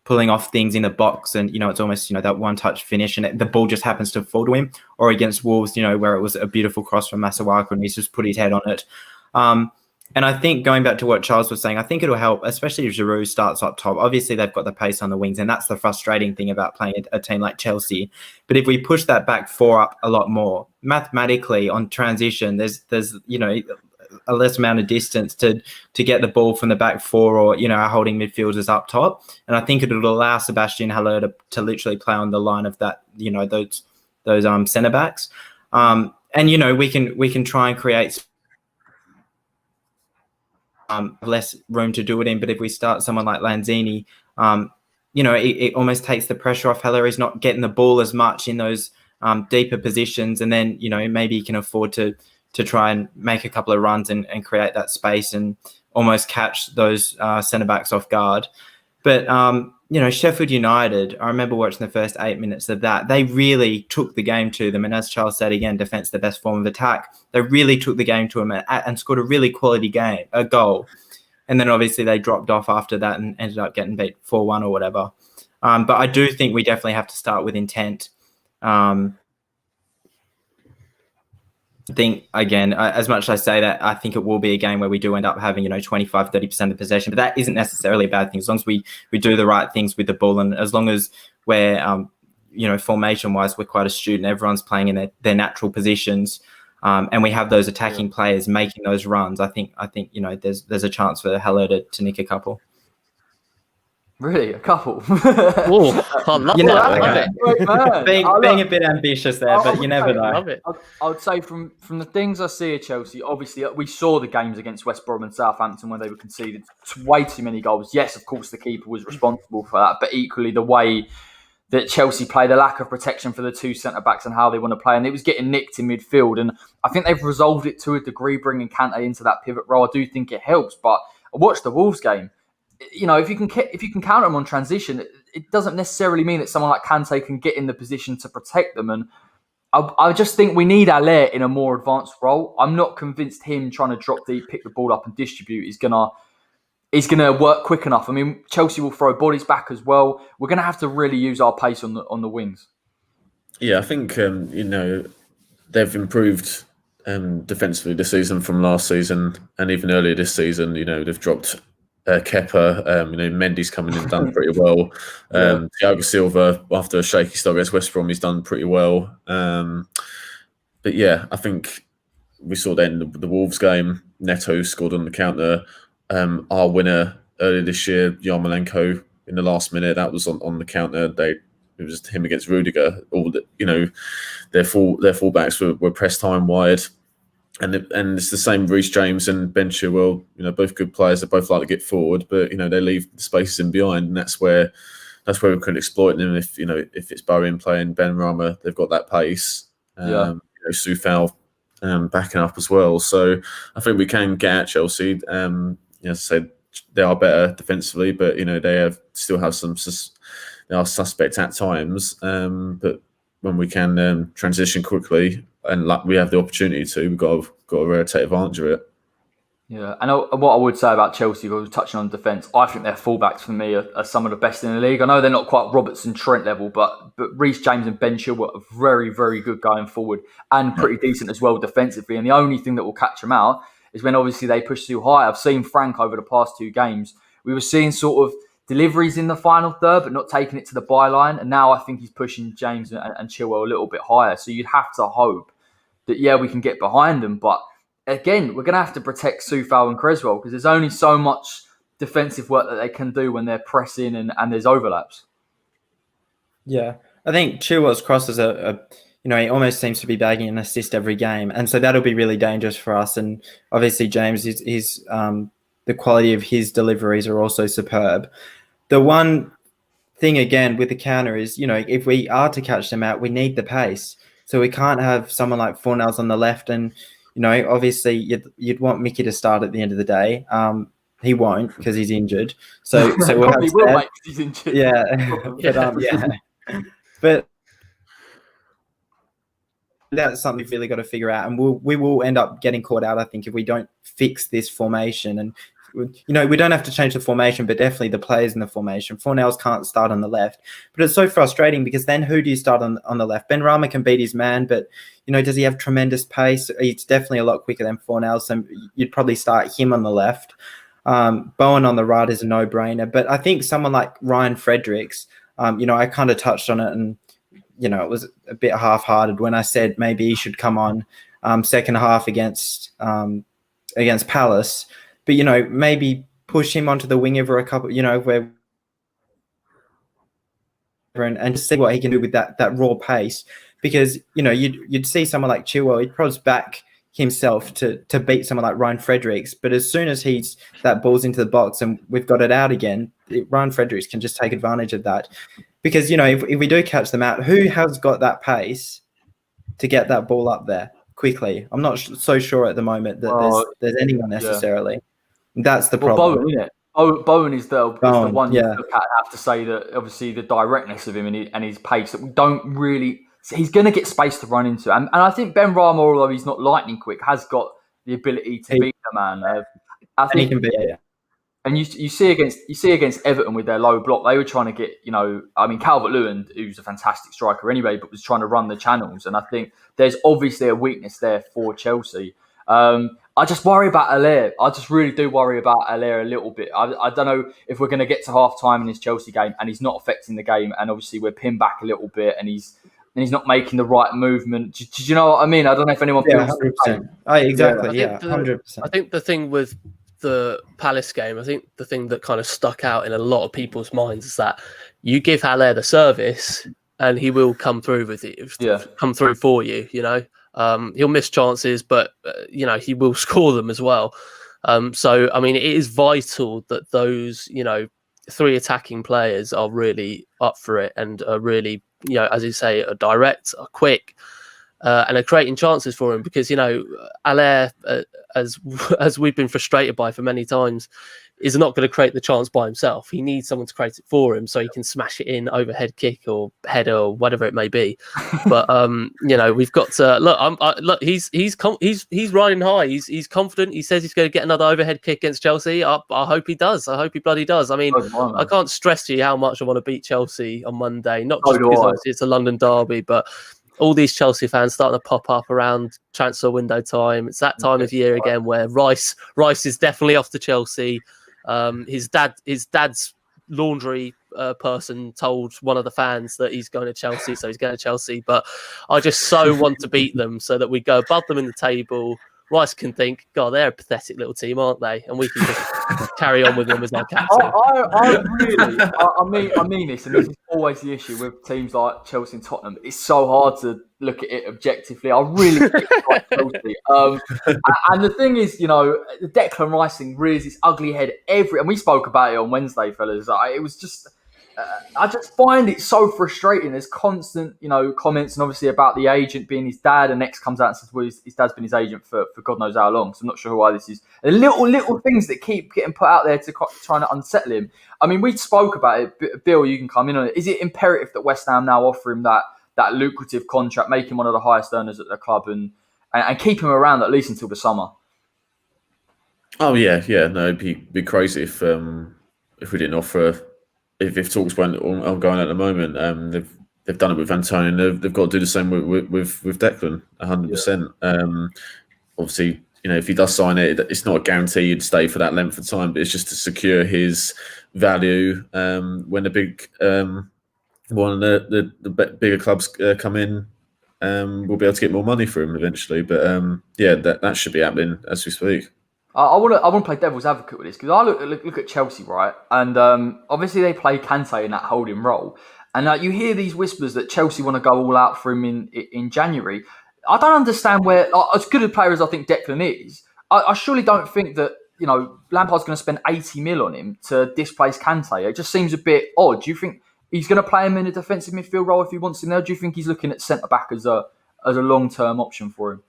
pulling off things in the box, and it's almost that one-touch finish, and the ball just happens to fall to him. Or against Wolves, where it was a beautiful cross from Masawaka, and he's just put his head on it. And I think going back to what Charles was saying, I think it'll help, especially if Giroud starts up top. Obviously, they've got the pace on the wings, and that's the frustrating thing about playing a team like Chelsea. But if we push that back four up a lot more, mathematically on transition, there's a less amount of distance to get the ball from the back four or our holding midfielders up top. And I think it'll allow Sebastien Haller to literally play on the line of that those centre backs. And we can try and create less room to do it in. But if we start someone like Lanzini, it almost takes the pressure off Haller. He's not getting the ball as much in those deeper positions, and then maybe he can afford to try and make a couple of runs and create that space and almost catch those centre backs off guard. But Sheffield United, I remember watching the first 8 minutes of that. They really took the game to them. And as Charles said again, defence the best form of attack. They really took the game to them and scored a really quality goal. And then obviously they dropped off after that and ended up getting beat 4-1 or whatever. But I do think we definitely have to start with intent. I think, again, as much as I say that, I think it will be a game where we do end up having, 25, 30% of possession. But that isn't necessarily a bad thing as long as we do the right things with the ball. And as long as we're, formation-wise, we're quite astute and everyone's playing in their natural positions. And we have those attacking players making those runs. I think there's a chance for Haller to nick a couple. Really, a couple? Oh, I love that. Being a bit ambitious there, but you never know. Love it. I would say from the things I see at Chelsea, obviously we saw the games against West Brom and Southampton where they were conceded way too many goals. Yes, of course, the keeper was responsible for that, but equally the way that Chelsea play, the lack of protection for the two centre-backs and how they want to play, and it was getting nicked in midfield. And I think they've resolved it to a degree, bringing Kante into that pivot role. I do think it helps, but I watched the Wolves game. If you can counter them on transition, it doesn't necessarily mean that someone like Kante can get in the position to protect them. And I just think we need Haller in a more advanced role. I'm not convinced him trying to drop deep, pick the ball up and distribute is gonna work quick enough. I mean, Chelsea will throw bodies back as well. We're gonna have to really use our pace on the wings. Yeah, I think they've improved defensively this season from last season, and even earlier this season. They've dropped Kepa, Mendy's coming in, done pretty well. Thiago Silva, after a shaky start against West Brom, he's done pretty well. But yeah, I think we saw then the Wolves game. Neto scored on the counter. Our winner earlier this year, Yarmolenko, in the last minute, that was on the counter. It was him against Rudiger. Their fullbacks were pressed high and wide. And it's the same with Reece James and Ben Chilwell, both good players. They both like to get forward, but they leave spaces in behind, and that's where we can exploit them. If it's Bowen playing Ben Rama, they've got that pace. Coufal backing up as well. So I think we can get at Chelsea. As I said, they are better defensively, but they still have some. They are suspect at times, but when we can transition quickly. And like we have the opportunity to, we've got to take advantage of it. Yeah, and what I would say about Chelsea, we were touching on defence, I think their fullbacks for me are some of the best in the league. I know they're not quite Robertson, Trent level, but Reece James and Ben Chilwell are very, very good going forward and pretty decent as well defensively. And the only thing that will catch them out is when obviously they push too high. I've seen Frank over the past two games. We were seeing sort of deliveries in the final third, but not taking it to the byline. And now I think he's pushing James and Chilwell a little bit higher. So you'd have to hope that, we can get behind them. But again, we're going to have to protect Coufal and Creswell because there's only so much defensive work that they can do when they're pressing and there's overlaps. Yeah, I think Chilwell's cross is he almost seems to be bagging an assist every game, and so that'll be really dangerous for us. And obviously, James, the quality of his deliveries are also superb. The one thing again with the counter is, if we are to catch them out, we need the pace. So we can't have someone like Fornals on the left, and obviously you'd want Mickey to start at the end of the day. He won't because he's injured. So we'll Probably will, mate, 'cause he's injured. Yeah, but that's something we've really got to figure out, and we will end up getting caught out, I think, if we don't fix this formation. And we don't have to change the formation, but definitely the players in the formation. Fornals can't start on the left, but it's so frustrating because then who do you start on the left? Ben Rama can beat his man, but does he have tremendous pace? He's definitely a lot quicker than Fornals, so you'd probably start him on the left. Bowen on the right is a no-brainer, but I think someone like Ryan Fredericks, I kind of touched on it, and it was a bit half-hearted when I said maybe he should come on second half against Palace, but maybe push him onto the wing over a couple, where and just see what he can do with that raw pace, because you'd see someone like Chilwell, he'd probably back himself to beat someone like Ryan Fredericks, but as soon as that ball's into the box and we've got it out again, Ryan Fredericks can just take advantage of that. Because, if we do catch them out, who has got that pace to get that ball up there quickly? I'm not so sure at the moment that there's anyone necessarily. Yeah. That's the problem. Bowen, isn't it? Bowen is the one you look at. I have to say that obviously the directness of him and his pace that we don't really... He's going to get space to run into. And I think Ben Rama, although he's not lightning quick, has got the ability to beat the man. I think he can beat it. And you see against Everton with their low block, they were trying to get, Calvert-Lewin, who's a fantastic striker anyway, but was trying to run the channels. And I think there's obviously a weakness there for Chelsea. I just worry about Haller. I just really do worry about Haller a little bit. I don't know if we're going to get to half-time in this Chelsea game and he's not affecting the game, and obviously we're pinned back a little bit and he's not making the right movement. Do you know what I mean? I don't know if anyone feels 100%. Exactly, 100%. I think the thing with the Palace game, I think the thing that kind of stuck out in a lot of people's minds is that you give Haller the service and he will come through with it, come through for you, He'll miss chances, but, he will score them as well. So, it is vital that those, three attacking players are really up for it and are really, as you say, are direct, are quick, and are creating chances for him. Because, Haller, as we've been frustrated by for many times, is not going to create the chance by himself. He needs someone to create it for him so he can smash it in, overhead kick or header or whatever it may be. But we've got to look. He's riding high. He's confident. He says he's going to get another overhead kick against Chelsea. I hope he does. I hope he bloody does. I can't stress to you how much I want to beat Chelsea on Monday. Not just because obviously it's a London derby, but all these Chelsea fans starting to pop up around transfer window time. It's that time of year again where Rice is definitely off to Chelsea. His dad's laundry person told one of the fans that he's going to Chelsea, so he's going to Chelsea. But I just so want to beat them so that we go above them in the table. Rice can think, God, they're a pathetic little team, aren't they? And we can just carry on with them as our captain. I mean this, and this is always the issue with teams like Chelsea and Tottenham. It's so hard to look at it objectively. I really think it's like Chelsea. And the thing is, the Declan Rice thing rears its ugly head and we spoke about it on Wednesday, fellas. It was just... I just find it so frustrating. There's constant, comments, and obviously about the agent being his dad, and next comes out and says, well, his dad's been his agent for God knows how long. So I'm not sure why this is. The little things that keep getting put out there to trying to unsettle him. We spoke about it. Bill, you can come in on it. Is it imperative that West Ham now offer him that lucrative contract, make him one of the highest earners at the club, and keep him around at least until the summer? Oh yeah. No, it'd be crazy if we didn't offer. If talks weren't ongoing at the moment, they've done it with Antonio. They've got to do the same with Declan, 100%. Obviously, if he does sign it, it's not a guarantee you'd stay for that length of time, but it's just to secure his value when the big one of the bigger clubs come in. We'll be able to get more money for him eventually. But that should be happening as we speak. I want to play devil's advocate with this because I look at Chelsea, right, and obviously they play Kante in that holding role, and you hear these whispers that Chelsea want to go all out for him in January. I don't understand where, as good a player as I think Declan is, I surely don't think that Lampard's going to spend 80 mil on him to displace Kante. It just seems a bit odd. Do you think he's going to play him in a defensive midfield role if he wants him there? Do you think he's looking at centre back as a long-term option for him?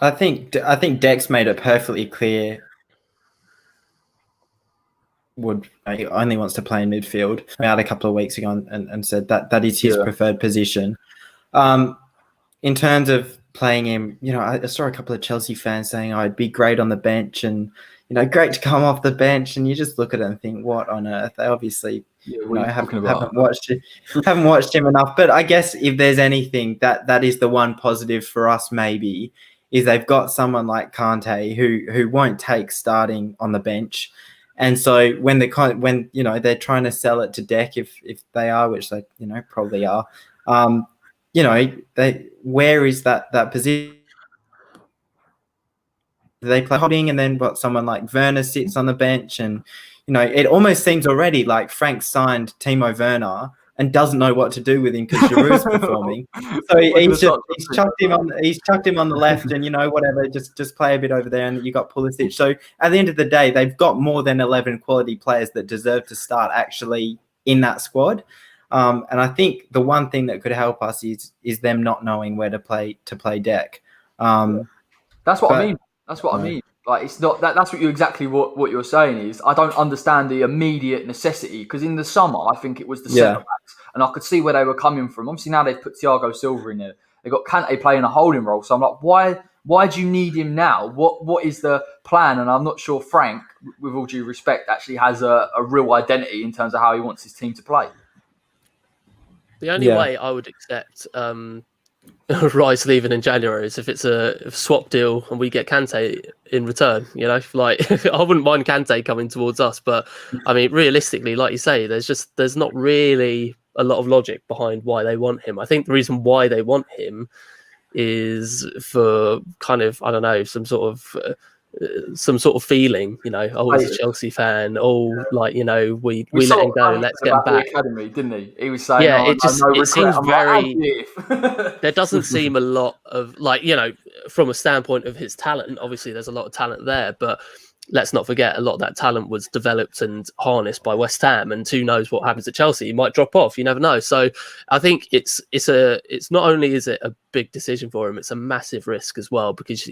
I think Dex made it perfectly clear he only wants to play in midfield. Out a couple of weeks ago and said that is his preferred position. In terms of playing him, I saw a couple of Chelsea fans saying, "Oh, it'd be great on the bench," and great to come off the bench. And you just look at it and think, "What on earth?" They obviously haven't watched him enough. But I guess if there's anything that is the one positive for us, maybe, is they've got someone like Kante who won't take starting on the bench. And so when they're trying to sell it to Dec, if they are, which they probably are, where is that position? They play holding, and then someone like Werner sits on the bench, and it almost seems already like Frank signed Timo Werner and doesn't know what to do with him because Giroud's performing. So he's chucked him on the left, and whatever, just play a bit over there, and you got Pulisic. So at the end of the day, they've got more than 11 quality players that deserve to start actually in that squad. And I think the one thing that could help us is them not knowing where to play Dec. That's what I mean. That's what I mean. Like, it's not that. That's what you're saying is I don't understand the immediate necessity, because in the summer I think it was the centre backs, and I could see where they were coming from. Obviously now they've put Thiago Silva in there. They've got Kante playing a holding role. So I'm like, why do you need him now? What is the plan? And I'm not sure Frank, with all due respect, actually has a real identity in terms of how he wants his team to play. The only way I would accept Rice leaving in January is if it's a swap deal and we get Kante in return. I wouldn't mind Kante coming towards us, but I mean, realistically, like you say, there's not really a lot of logic behind why they want him. I think the reason why they want him is for kind of, I don't know, some sort of feeling, he's a Chelsea fan. We let him go. Let's get him back. Academy, didn't he? He was saying, it seems very. There doesn't seem a lot of from a standpoint of his talent. Obviously, there's a lot of talent there, but let's not forget a lot of that talent was developed and harnessed by West Ham. And who knows what happens at Chelsea? He might drop off. You never know. So I think it's not only is it a big decision for him, it's a massive risk as well, because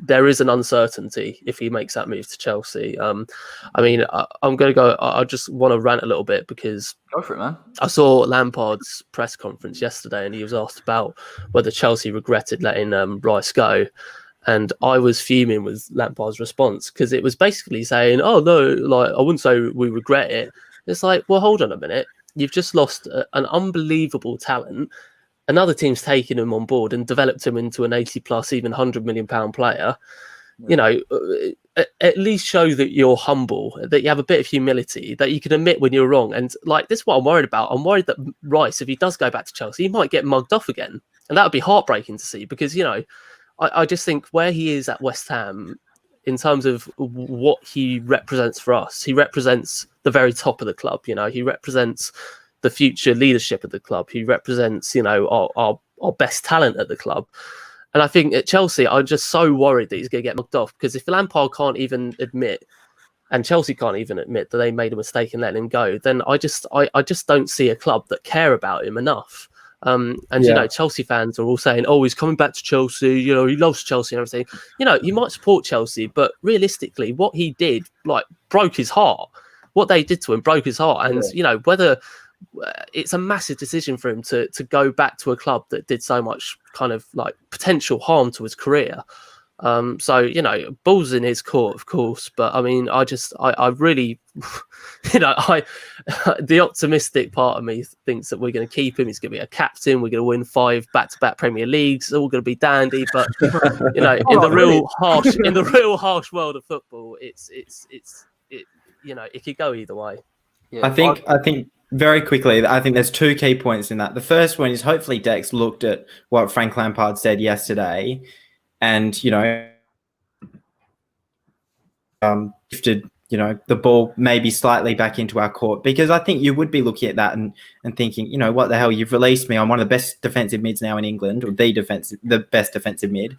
there is an uncertainty if he makes that move to Chelsea. I'm going to go. I just want to rant a little bit because go for it, man. I saw Lampard's press conference yesterday, and he was asked about whether Chelsea regretted letting Rice go, and I was fuming with Lampard's response, because it was basically saying, "Oh no, I wouldn't say we regret it." It's like, well, hold on a minute. You've just lost an unbelievable talent. Another team's taken him on board and developed him into an 80 plus, even £100 million player. At least show that you're humble, that you have a bit of humility, that you can admit when you're wrong. And this is what I'm worried about. I'm worried that Rice, if he does go back to Chelsea, he might get mugged off again. And that would be heartbreaking to see, because, I just think where he is at West Ham, in terms of what he represents for us, he represents the very top of the club. He represents the future leadership of the club. He represents, our best talent at the club. And I think at Chelsea, I'm just so worried that he's going to get mugged off, because if Lampard can't even admit, and Chelsea can't even admit that they made a mistake in letting him go, then I just don't see a club that care about him enough. Chelsea fans are all saying, "Oh, he's coming back to Chelsea. He loves Chelsea and everything." You might support Chelsea, but realistically, what he did broke his heart. What they did to him broke his heart, and whether it's a massive decision for him to go back to a club that did so much kind of potential harm to his career. Ball's in his court, of course, but I mean, I really, the optimistic part of me thinks that we're going to keep him. He's going to be a captain. We're going to win 5 back-to-back Premier Leagues. It's all going to be dandy, but in the real harsh world of football, it could go either way. Yeah, I think. Very quickly, I think there's 2 key points in that. The first one is hopefully Dex looked at what Frank Lampard said yesterday and shifted the ball maybe slightly back into our court, because I think you would be looking at that and thinking, what the hell, you've released me. I'm one of the best defensive mids now in England, or the best defensive mid.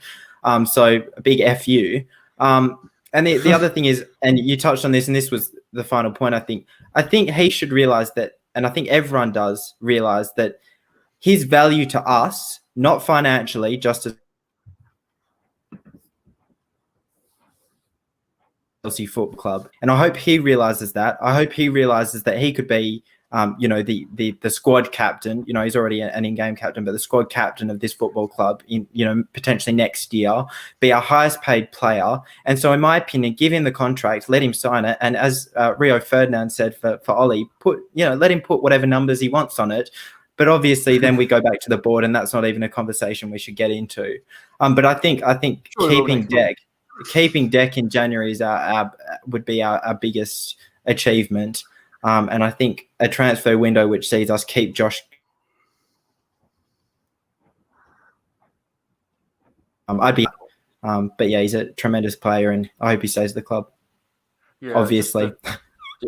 So a big FU. And the other thing is, and you touched on this, and this was the final point, I think he should realise that, and I think everyone does realise that his value to us, not financially, just as Chelsea Football Club. And I hope he realises that. I hope he realises that he could be, the squad captain. He's already an in-game captain, but the squad captain of this football club in, potentially next year, be our highest paid player. And so, in my opinion, give him the contract, let him sign it. And as Rio Ferdinand said for Ollie, let him put whatever numbers he wants on it. But obviously, then we go back to the board, and that's not even a conversation we should get into. But I think keeping Deck in January is would be our biggest achievement. And I think a transfer window which sees us keep Josh. But yeah, he's a tremendous player, and I hope he stays at the club. Yeah, obviously.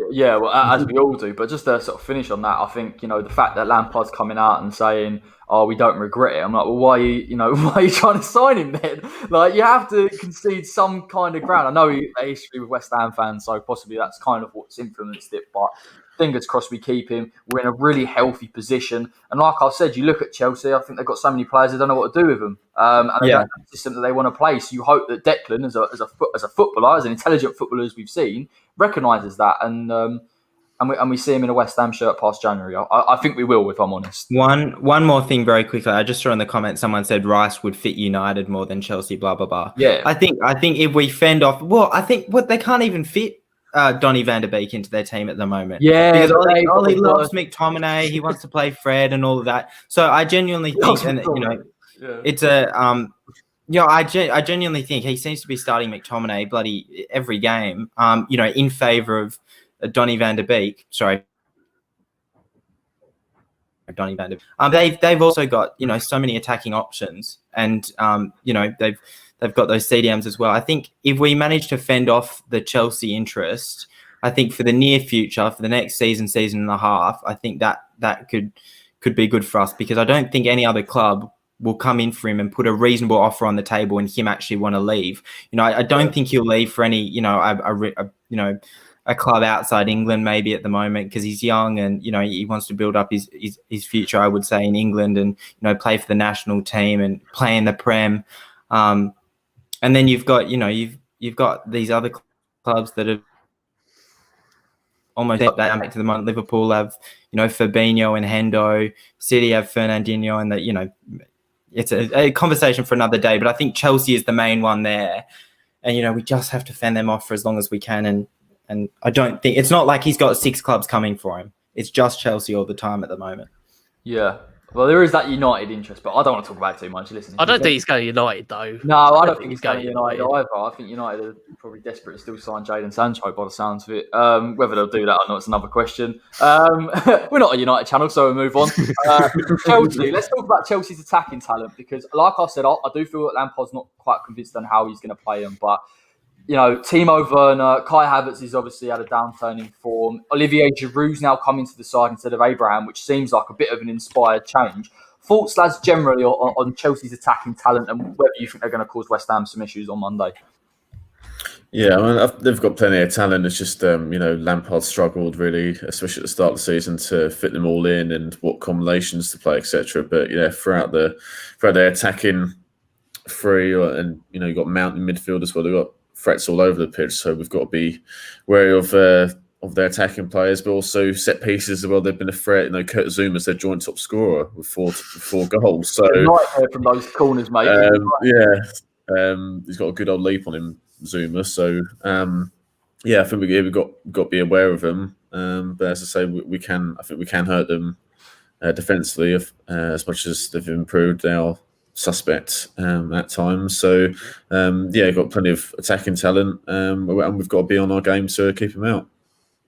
Yeah, well, as we all do. But just to sort of finish on that, I think, the fact that Lampard's coming out and saying, "Oh, we don't regret it." I'm like, well, why are you trying to sign him then? Like, you have to concede some kind of ground. I know he had a history with West Ham fans, so possibly that's kind of what's influenced it. But fingers crossed we keep him. We're in a really healthy position. And like I said, you look at Chelsea, I think they've got so many players, they don't know what to do with them. And they don't have a system that they want to play. So you hope that Declan, as a footballer, as an intelligent footballer as we've seen, recognises that. And we see him in a West Ham shirt past January. I think we will, if I'm honest. One more thing very quickly. I just saw in the comments someone said Rice would fit United more than Chelsea, blah, blah, blah. Yeah. I think if we fend off... Well, I think they can't even fit Donny van der Beek into their team at the moment. Yeah. Because Ollie loves McTominay. He wants to play Fred and all of that. So I genuinely think... It's a... I genuinely think he seems to be starting McTominay bloody every game, in favour of Donny van der Beek. Sorry. Donny van der Beek. They've also got, so many attacking options, and, they've got those CDMs as well. I think if we manage to fend off the Chelsea interest, I think for the near future, for the next season and a half, I think that could be good for us, because I don't think any other club will come in for him and put a reasonable offer on the table and him actually want to leave. I don't think he'll leave for any, a club outside England maybe at the moment, because he's young and, he wants to build up his future, I would say, in England, and, play for the national team and play in the Prem. And then you've got, you've got these other clubs that have almost got that dynamic to the moment. Liverpool have, Fabinho and Hendo. City have Fernandinho, and it's a conversation for another day. But I think Chelsea is the main one there, and we just have to fend them off for as long as we can. And I don't think it's not like he's got 6 clubs coming for him. It's just Chelsea all the time at the moment. Yeah. Well, there is that United interest, but I don't want to talk about it too much. Listen, I don't think he's going to United, though. No, I don't think he's going to United either. I think United are probably desperate to still sign Jadon Sancho by the sounds of it. Whether they'll do that or not is another question. We're not a United channel, so we'll move on. Chelsea. Let's talk about Chelsea's attacking talent, because, like I said, I do feel that Lampard's not quite convinced on how he's going to play them, but Timo Werner, Kai Havertz has obviously had a downturn in form. Olivier Giroud's now coming to the side instead of Abraham, which seems like a bit of an inspired change. Thoughts, lads, generally on Chelsea's attacking talent, and whether you think they're going to cause West Ham some issues on Monday? Yeah, I mean, they've got plenty of talent. It's just, Lampard struggled really, especially at the start of the season, to fit them all in and what combinations to play, etc. But throughout their attacking three, and you've got Mount in midfield as well. They've got threats all over the pitch, so we've got to be wary of their attacking players, but also set pieces as well. They've been a threat. Kurt Zuma's their joint top scorer with four goals. So nightmare from those corners, mate. He's got a good old leap on him, Zuma. So I think we've got to be aware of them. But as I say, we can hurt them defensively as much as they've improved. They are suspect at times. So got plenty of attacking talent, and we've got to be on our game to keep them out.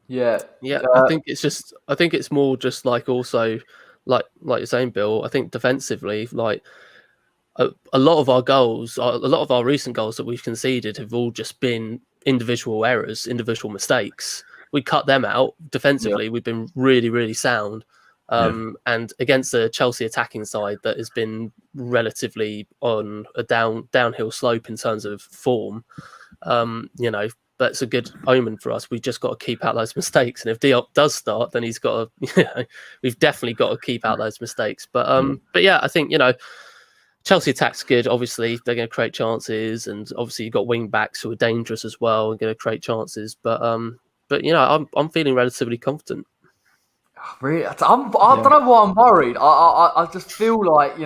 Yeah. I think it's more just like, also like you're saying, Bill. I think defensively, like, a lot of our goals, a lot of our recent goals that we've conceded have all just been individual errors, individual mistakes. We cut them out defensively. We've been really, really sound. And against the Chelsea attacking side that has been relatively on a downhill slope in terms of form, that's a good omen for us. We've just got to keep out those mistakes. And if Diop does start, then he's got to, we've definitely got to keep out those mistakes. But yeah, I think, Chelsea attack's good. Obviously, they're going to create chances, and obviously you've got wing backs who are dangerous as well and going to create chances. But I'm feeling relatively confident. Really, I don't know why I'm worried. I just feel like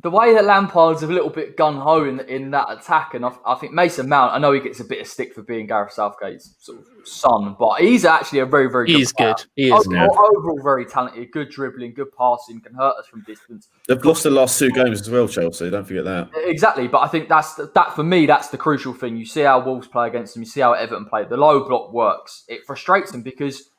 the way that Lampard's a little bit gun ho in that attack, and I think Mason Mount. I know he gets a bit of stick for being Gareth Southgate's sort of son, but he's actually a very, very good player. He is overall very talented, good dribbling, good passing, can hurt us from distance. They've lost the last 2 games as well, Chelsea. Don't forget that. Exactly, but I think that for me, that's the crucial thing. You see how Wolves play against them. You see how Everton play. The low block works. It frustrates them because,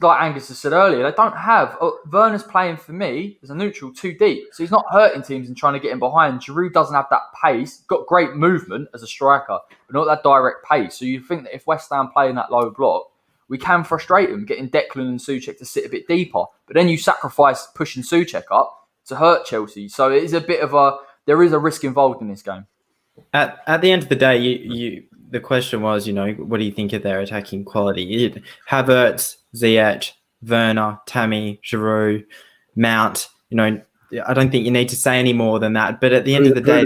like Angus has said earlier, they don't have... Werner's playing, for me, as a neutral, too deep. So he's not hurting teams and trying to get in behind. Giroud doesn't have that pace. Got great movement as a striker, but not that direct pace. So you think that if West Ham play in that low block, we can frustrate them, getting Declan and Souček to sit a bit deeper. But then you sacrifice pushing Souček up to hurt Chelsea. So it is a bit of there is a risk involved in this game. At the end of the day, the question was, what do you think of their attacking quality? Havertz, Ziyech, Werner, Tammy, Giroud, Mount. I don't think you need to say any more than that. But at the end of the day,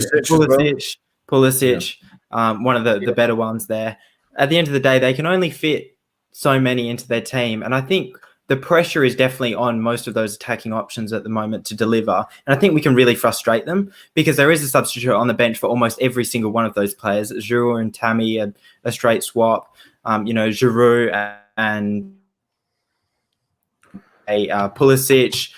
Pulisic, one of the better ones there. At the end of the day, they can only fit so many into their team. And I think the pressure is definitely on most of those attacking options at the moment to deliver. And I think we can really frustrate them because there is a substitute on the bench for almost every single one of those players. Giroud and Tammy are a straight swap. Giroud and Pulisic,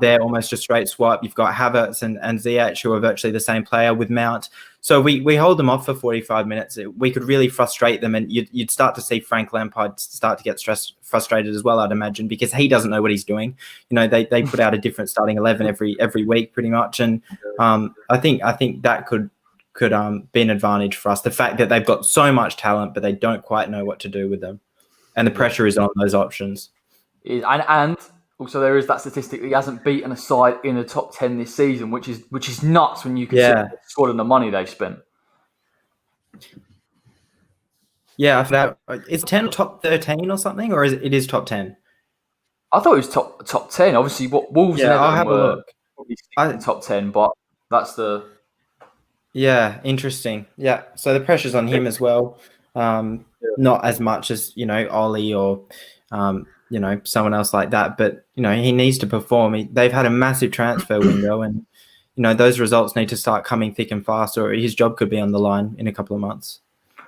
they're almost a straight swap. You've got Havertz and Ziyech, who are virtually the same player with Mount. So we hold them off for 45 minutes. We could really frustrate them, and you'd start to see Frank Lampard start to get frustrated as well, I'd imagine, because he doesn't know what he's doing. They put out a different starting 11 every week pretty much, and I think that could be an advantage for us. The fact that they've got so much talent, but they don't quite know what to do with them, and the pressure is on those options. And also there is that statistic that he hasn't beaten a side in the top 10 this season, which is nuts when you consider the squad and the money they've spent. Yeah, is 10 top 13 or something, or it is top 10? I thought it was top 10. Obviously, what Wolves and Everton I'll have a look. Probably top 10, but that's the... Yeah, interesting. Yeah, so the pressure's on him as well. Not as much as, Ollie or... someone else like that. But, he needs to perform. They've had a massive transfer window and, those results need to start coming thick and fast or his job could be on the line in a couple of months.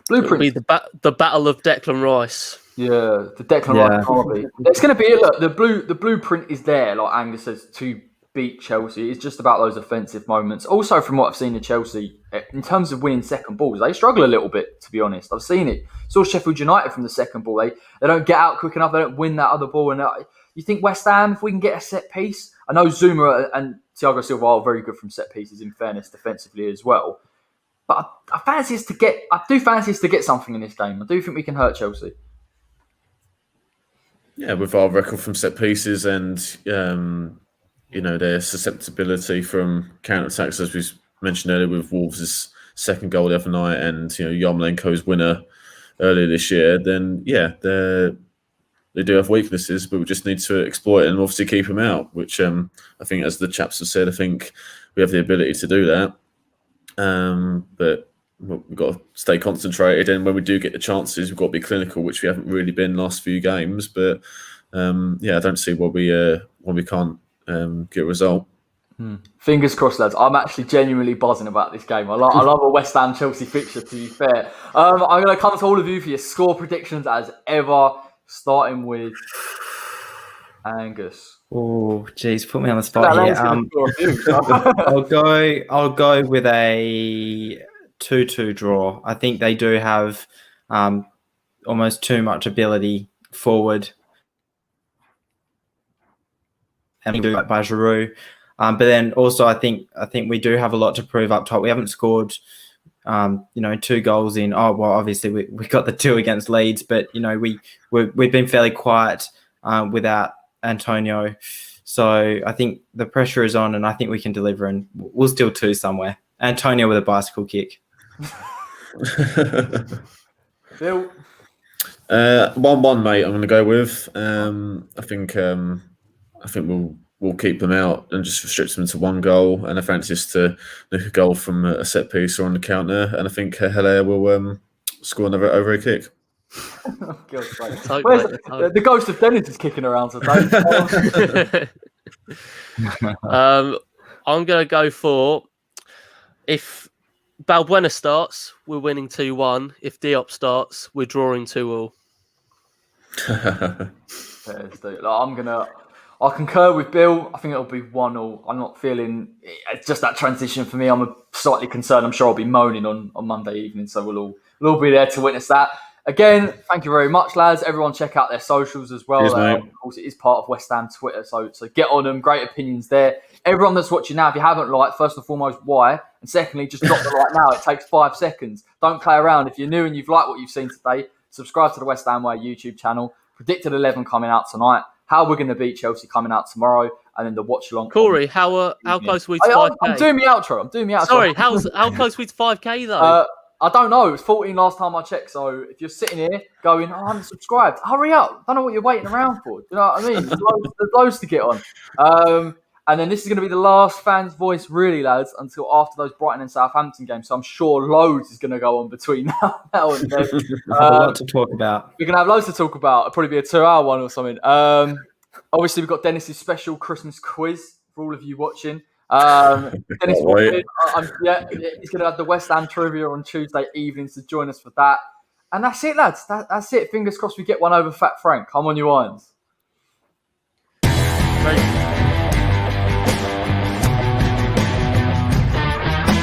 Blueprint. It'll be the battle of Declan Rice. Yeah, the Declan Rice derby. It's going to be, look, the blueprint is there, like Angus says, to beat Chelsea. It's just about those offensive moments. Also, from what I've seen of Chelsea, in terms of winning second balls, they struggle a little bit, to be honest. I've seen it. Saw Sheffield United from the second ball. They don't get out quick enough. They don't win that other ball. And you think West Ham, if we can get a set piece, I know Zuma and Thiago Silva are very good from set pieces, in fairness, defensively as well. But I do fancy us to get something in this game. I do think we can hurt Chelsea. Yeah, with our record from set pieces and their susceptibility from counter-attacks, as we mentioned earlier with Wolves' second goal the other night and Yarmolenko's winner earlier this year, then they do have weaknesses, but we just need to exploit it and obviously keep them out, which I think, as the chaps have said, I think we have the ability to do that. But we've got to stay concentrated, and when we do get the chances, we've got to be clinical, which we haven't really been last few games. But I don't see why we can't get a result. Fingers crossed, lads. I'm actually genuinely buzzing about this game. I love a West Ham Chelsea fixture, to be fair. I'm going to come to all of you for your score predictions as ever, starting with Angus. Oh, geez, put me on the spot here. I'll go with a 2-2 draw. I think they do have almost too much ability forward. And do that by Giroud. But then also, I think we do have a lot to prove up top. We haven't scored, 2 goals in. Oh well, obviously we got the 2 against Leeds, but we've been fairly quiet without Antonio. So I think the pressure is on, and I think we can deliver, and we'll steal 2 somewhere. Antonio with a bicycle kick. Bill? 1-1, mate. I'm going to go with. I think we'll keep them out and just restrict them to 1 goal, and I fancy us to nick a goal from a set piece or on the counter, and I think Haller will score another overhead kick. The ghost of Dennis is kicking around today. I'm going to go for, if Balbuena starts, we're winning 2-1. If Diop starts, we're drawing 2-2. I concur with Bill. I think it'll be 1-1. I'm not feeling it's just that transition for me. I'm slightly concerned. I'm sure I'll be moaning on Monday evening, so we'll all be there to witness that. Again, thank you very much, lads. Everyone check out their socials as well. Cheers, of course, it is part of West Ham Twitter, so get on them. Great opinions there. Everyone that's watching now, if you haven't liked, first and foremost, why? And secondly, just drop the like now. It takes 5 seconds. Don't play around. If you're new and you've liked what you've seen today, subscribe to the West Ham Way YouTube channel. Predicted 11 coming out tonight. How we're going to beat Chelsea coming out tomorrow, and then the watch along. Corey, how close are we to 5K? I'm doing the outro. Sorry, how close are we to 5K though? I don't know. It was 14 last time I checked. So if you're sitting here going, I haven't subscribed, hurry up. I don't know what you're waiting around for. Do you know what I mean? There's loads to get on. And then this is going to be the last fan's voice, really, lads, until after those Brighton and Southampton games. So I'm sure loads is going to go on between now and then. A lot to talk about. We're going to have loads to talk about. It'll probably be a 2-hour one or something. Obviously, we've got Dennis's special Christmas quiz for all of you watching. Dennis, he's going to have the West Ham trivia on Tuesday evenings to join us for that. And that's it, lads. That's it. Fingers crossed we get one over Fat Frank. I'm on your irons. Right.